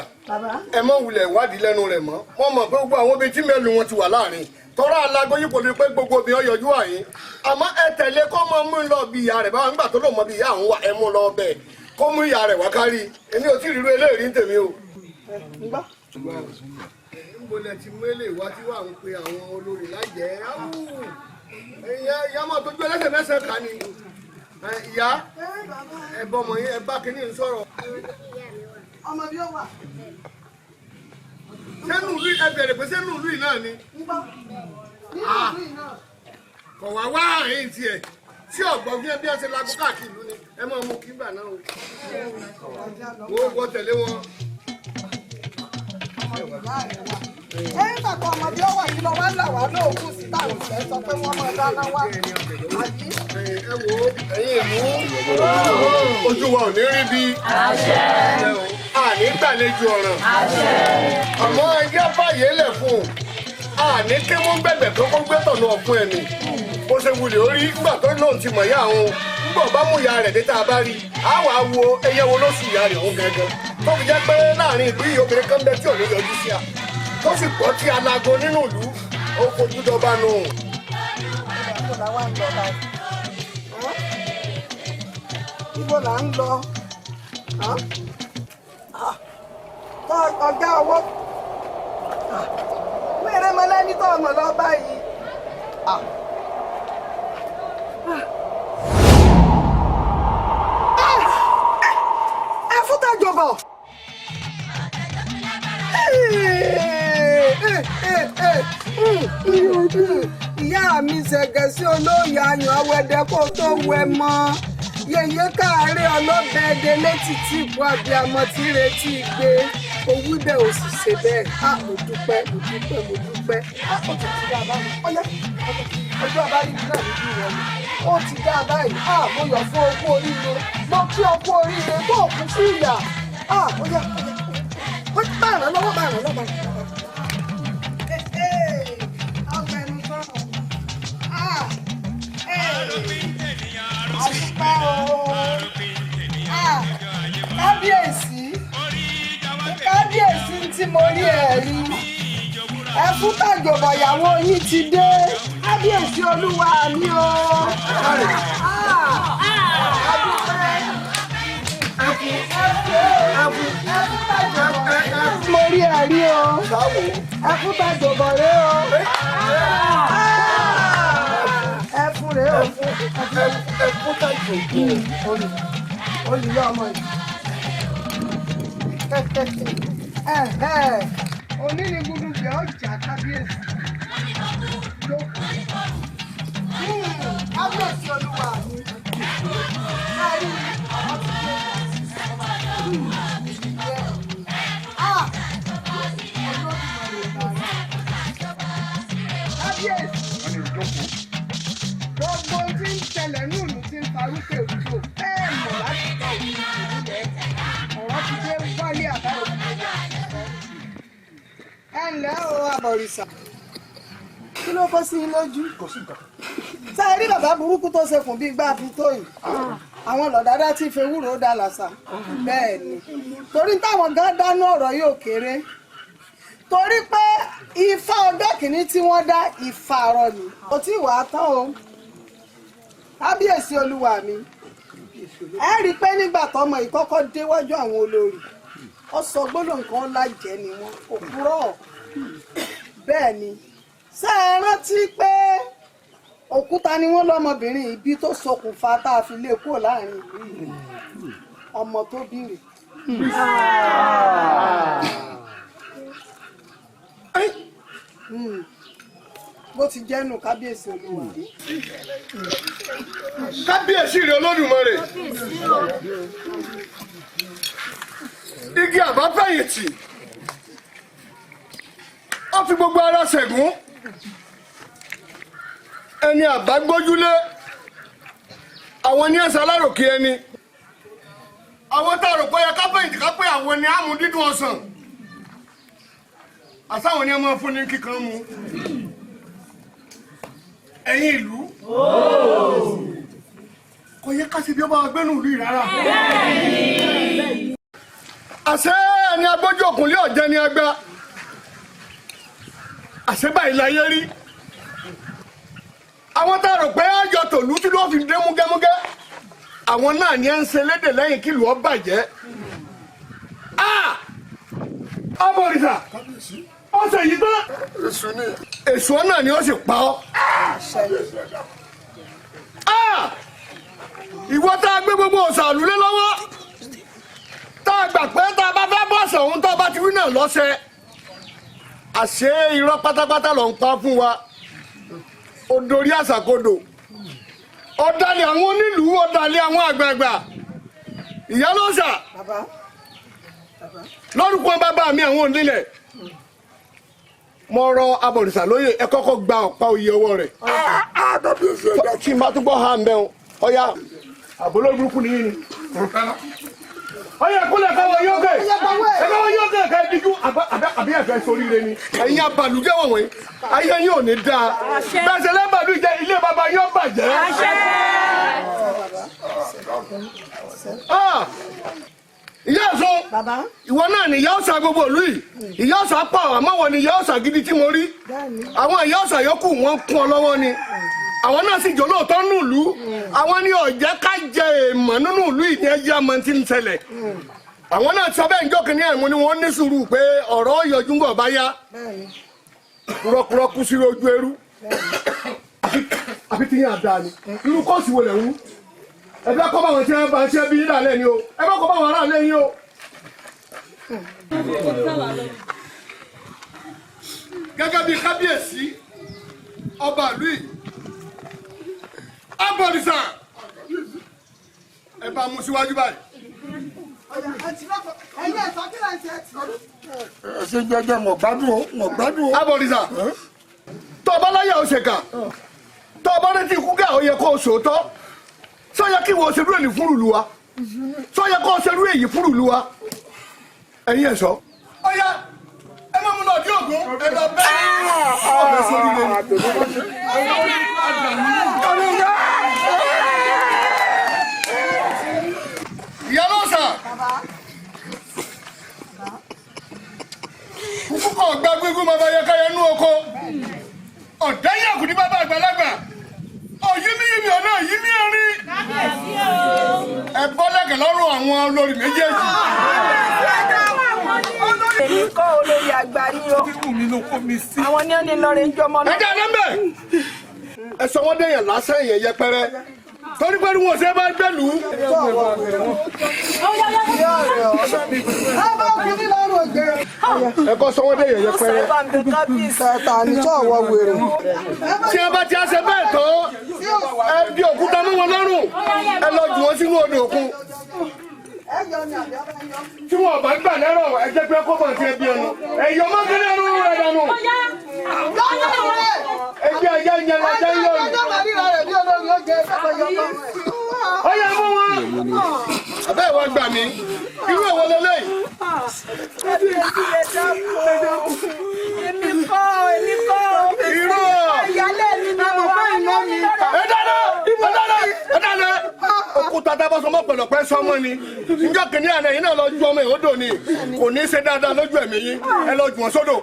ẹ mọ wulẹ̀ wádìí lẹ́nu rẹ̀ mọ́ wọ́n mọ̀ pé gbogbo àwọn obìnrin tí mẹ́lu wọn ti wà láàrin tọ́ra alágbó yìí kò ní pé gbogbo obìnrin ọyọ̀jú àyín àmọ́ ẹ tẹ̀lé kó mọ mú lọ bí ìyá rẹ̀ báwọn nígbà tó lò mọ bí ìyá àwọn wà ẹ mú lọ bẹ́ẹ̀ kó mú ìyá rẹ̀ wá kárí èmi ò tí ì rírú eléyìí ń tèmi o. níbo lẹ ti mú eléyìí wá tí wàá ń pe àwọn olórí lájẹ ìyá máa tójú ẹlẹ́sẹ̀ mẹ́sẹ̀ ká ni ìyá ẹ bọmọ yín ẹ bá kínní ń sọ̀rọ̀. ọmọ bí ó wà. sẹ́nu ìlú ẹ bẹ̀rẹ̀ pé sẹ́nu ìlú yìí náà ni. kọ̀ wá wá àárín tiẹ̀ tí ọ̀gbọ́n bí ẹ ṣe lago káàkiri ìlú ni ẹ máa mú kí gbà náà o. wo tẹ̀lé wọn. ẹ̀yìn bàtà ọmọ bí ó wà yìí lọ wá là wá lóògùn sí táwọn ìfẹ́ sọ pé wọ́n máa dáná wá. ẹ wo ẹ̀yin ìlú ojú wa ò ní rí bí àní gbàlejò ọ̀ràn àmọ́ ẹjẹ́ fàyè lẹ̀ fún un àní kí wọ́n gbẹ̀gbẹ̀ tó kó gbé tọ̀nà ọ̀fun ẹ̀ nì bó ṣe wulẹ̀ orí nígbà tó lóun ti mọ̀ yá àwọn nígbà bá mú ìyá rẹ̀ dé tá a bá rí a wà á wo ẹyẹ wo ló sùn ìyá rẹ̀ òun gẹ́gẹ́ tó fi jẹ́ pé láàrin ìlú yìí obìnrin kan bẹ tí ò ní yọjú sí a tó sì pọ̀ tí alago nínú ìlú ó fojú dọ́ba nù. ibo là ń lọ ọjà owó wẹ́rẹ́ mọ́lẹ́ni tó ọmọ lọ báyìí. ẹ fún tàjọbọ̀. ìyá mi ṣẹ̀gẹ̀ sí olóyè ayọ̀ awẹ́dẹ́ kó tó wẹ mọ́ yèyé káàárẹ̀ ọlọ́bẹ̀ ẹdẹ létí tí ìbú abiyamọ ti retí gbé owó bẹ́ẹ̀ ò sì ṣe bẹ́ẹ̀ mo dúpẹ́. ọjọ́ àbárí náà níbí wọn. ó ti dá báyìí mo yọ̀ fún okú oríire mo kí okú oríire tó kú sí ìyà ó yá ó bá ràn lọ́wọ́ bá ràn lọ́wọ́. Kábíyèsí tí mo rí ẹ̀ rí ẹ fún tàjọ̀bọ̀ ìyàwó yín ti dé kábíyèsí olúwa mi o. Mo rí ẹ̀ rí o ẹ fún tàjọ̀bọ̀ rẹ o ẹ fún rẹ o ẹ fún tàjọ̀bọ̀ olùyọ ọmọ yìí. Òní ni gbùdùgbẹ̀ ọjà kábíyèsí. Kábíyèsí olúwa mi. Kárí kábíyèsí. Gbogbo tí ń tẹ̀lẹ̀ ní ìlú tí ń farúkè rúgbò bẹ́ẹ̀ mọ̀ láti tọ́ ìlú rẹ̀. Ọ̀rọ̀ ti dé wálé àbáyọ̀ ẹ ǹlẹ́ o abọ̀rìṣà kí ló kó sí i lójú tá ẹ rí bàbá burúkú tó ṣe kùn bí gbá fi tó yìí àwọn lọ̀dádá tí fi ewúro dá làṣà bẹ́ẹ̀ ni torí táwọn gan dánú ọ̀rọ̀ yóò kéré torí pé ifá ọjọ́ kìíní tí wọ́n dá ifá àrọ̀ ni kò tí ì wàá tán o kábíyèsí olúwa mi ẹ rí i pé nígbà tọmọ yìí kọ́kọ́ déwájú àwọn olórí ó sọ gbólóhùn kan lájẹ ni wọn òpùrọ́ bẹ́ẹ̀ ni ṣé ẹ rántí pé òkúta ni wọ́n lọ́mọbìnrin ibi tó ṣokùnfà tá a fi lé kúrò láàrin ìlú yìí ọmọ tó bìrì. bó ti jẹ́nu kábíyèsí olúwa. kábíyèsí rẹ olódùmarè igi àbáfẹ̀yìntì ó fi gbogbo ara ṣẹ̀gún ẹni àbágbójúlé àwọn ní ẹ̀sán aláròkè ẹni àwọn tá a rò pé ká fẹ̀yìntì ká pé àwọn ni àmú dídùn ọsàn àsáwọn ni ẹ máa fún ní kíkan mu ẹ̀yin ìlú kò yẹ ká sì bí ó bá wa gbénú ìlú yìí rárá. àṣẹ ẹni agbójú òkùnlé ọ̀jẹ̀ ni ẹgbẹ́ àṣẹ báyìí láyé rí àwọn tá a rò pé àjọ tòlú tí ló fi dé múgẹ́múgẹ́ àwọn náà ni ẹ ń ṣe lédè lẹ́yìn kí ìlú ọ bàjẹ́ ọmọ òrìṣà ọ̀sẹ̀ yìí tán èso náà ni ó sì pa ọ́ ìwọ tá a gbé gbogbo ọ̀sà lulẹ̀ lọ́wọ́ tá a gbà pé tá a bá fẹ́ bọ́ọ̀sẹ̀ òun tó bá ti wí náà lọ́sẹ̀ àṣé irọ́ pátápátá ló ń pa fún wa ó dorí àṣàkodò ọ̀dàlẹ̀ àwọn onílùú ọ̀dàlẹ̀ àwọn àgbààgbà ìyálọ́sà lórúkọ bàbá mi àwọn onílẹ̀ mo rọ abọ̀rìṣà lóyè ẹ kọ́kọ́ gba ọ̀pá oyè ọwọ́ rẹ̀ kí n bá túbọ̀ ha ń bẹ́ o ọ̀ya àbólórí burúkú nìyí ni ọ̀ya kúlẹ̀ káwọ́ yókè káwọ́ yókè ká díjú àbí ẹ̀fẹ́ soríire ni ẹ̀yin abàlùjẹ́ wọ̀nyí ayé yín ò ní dáa bẹ́ẹ̀ ṣe lẹ́bàálù jẹ́ ilé bàbá yóò bàjẹ́. ìyá ọ̀sán ìwọ náà ni ìyá ọ̀sà gbogbo ìlú yìí ìyá ọ̀sà pọ̀ àmọ́ wọn ni ìyá ọ̀sà gidi tí mo rí àwọn ìyá ọ̀sà yòókù wọn kún ọ lọ́wọ́ ni àwọn náà sì jọ lóòótọ́ nínú ìlú àwọn ní ọ̀jẹ́ ká jẹ èèmọ̀ nínú ìlú yìí ní ẹjẹ́ àmọ́ tí ń ṣẹlẹ̀ àwọn náà sọ bẹ́ẹ̀ njọ́ kìíní ẹ̀mú ni wọ́n ní sùúrù pé ọ̀rọ̀ yọjú ń bọ̀ bá yá rọkùrọkù sí ojú ẹrú àfi tí yín àdá ni irú kọ́ọ̀sì wo lẹ̀ ń wú ẹ bá kọ́ báwọn tí wọ́n bá ń ṣe bí yín dà lẹ́ni o ẹ bá kọ́ báwọn ará lẹ́yìn o. gẹ́gẹ́ bí kábíyèsí ọba ìlú yìí abọ̀rìṣà ẹ bá mú síwájú báyìí. ẹ ṣe jẹjẹ mọ̀ gbádùn o. abọ̀rìṣà tó ọba láyà ó ṣèkà tó tó o bá rántí ikú gà ó yẹ kó o sòótọ́ sọ yẹ kí wọ́n ṣerú èyí fúrùlù wa sọ yẹ kó o ṣerú èyí fúrùlù wa ẹ̀yin ẹ̀ sọ. ọ̀ya ẹ má mú lọ dí ògún ẹ lọ bẹ́ẹ̀ ọ̀bẹ sórí lé ìyá lọ́sà kúkú kan gba gbígbó máa bá yẹ káyọ nú oko ọ̀dá yàgò ní bàbá àgbàlagbà ọ̀yímíyìmí ọ̀nà yímí ẹ̀rín ẹ bọ́ lẹ́kẹ̀ lọ́rùn àwọn olórí méjèèjì. èmi kọ́ olórí àgbà ni o àwọn ní ẹni lọ́ọ́ rẹ̀ ń jọmọ náà. ẹ jẹ́ ẹ̀rẹ́ ẹ sọ wọ́n dẹ̀yàn lásán èèyàn yẹpẹrẹ torí pé wọn ò ṣe bá gbẹ̀lú. ẹ kọ́ sọ wọ́n dẹ̀yàn yẹpẹrẹ. tí a bá ti ṣe bẹ́ẹ̀ tó ẹ di òkúta mọ́ wọn lọ́rùn ẹ lọ jù wọ́n sínú odò òkun. tí wọn bá gbà lẹ́rọ̀ ẹ jẹ́ pé kó bọ̀ sí ẹbí ẹnu ẹ̀yọ́ mọ́kẹ́lẹ́ ẹnu rẹ̀ dànù. ẹgbẹ́ ajá ń yẹn lajá ń yọrù. ọyẹ mú wọn. abẹ́ ìwọ gbà mí irú èwo lélẹ́yìí. èmi kọ́ irú ìyálé mi ni mo bá iná mi. ẹ dáná òkúta tábọ́sọmọ pẹ̀lọpẹ́ sọmọ ni njọ́ kìnìún àná yìí náà lọ ju ọmọ ìhódò ni kò ní í ṣe dáadáa lójú ẹ̀mí yín ẹ lọ jù wọ́n sódò.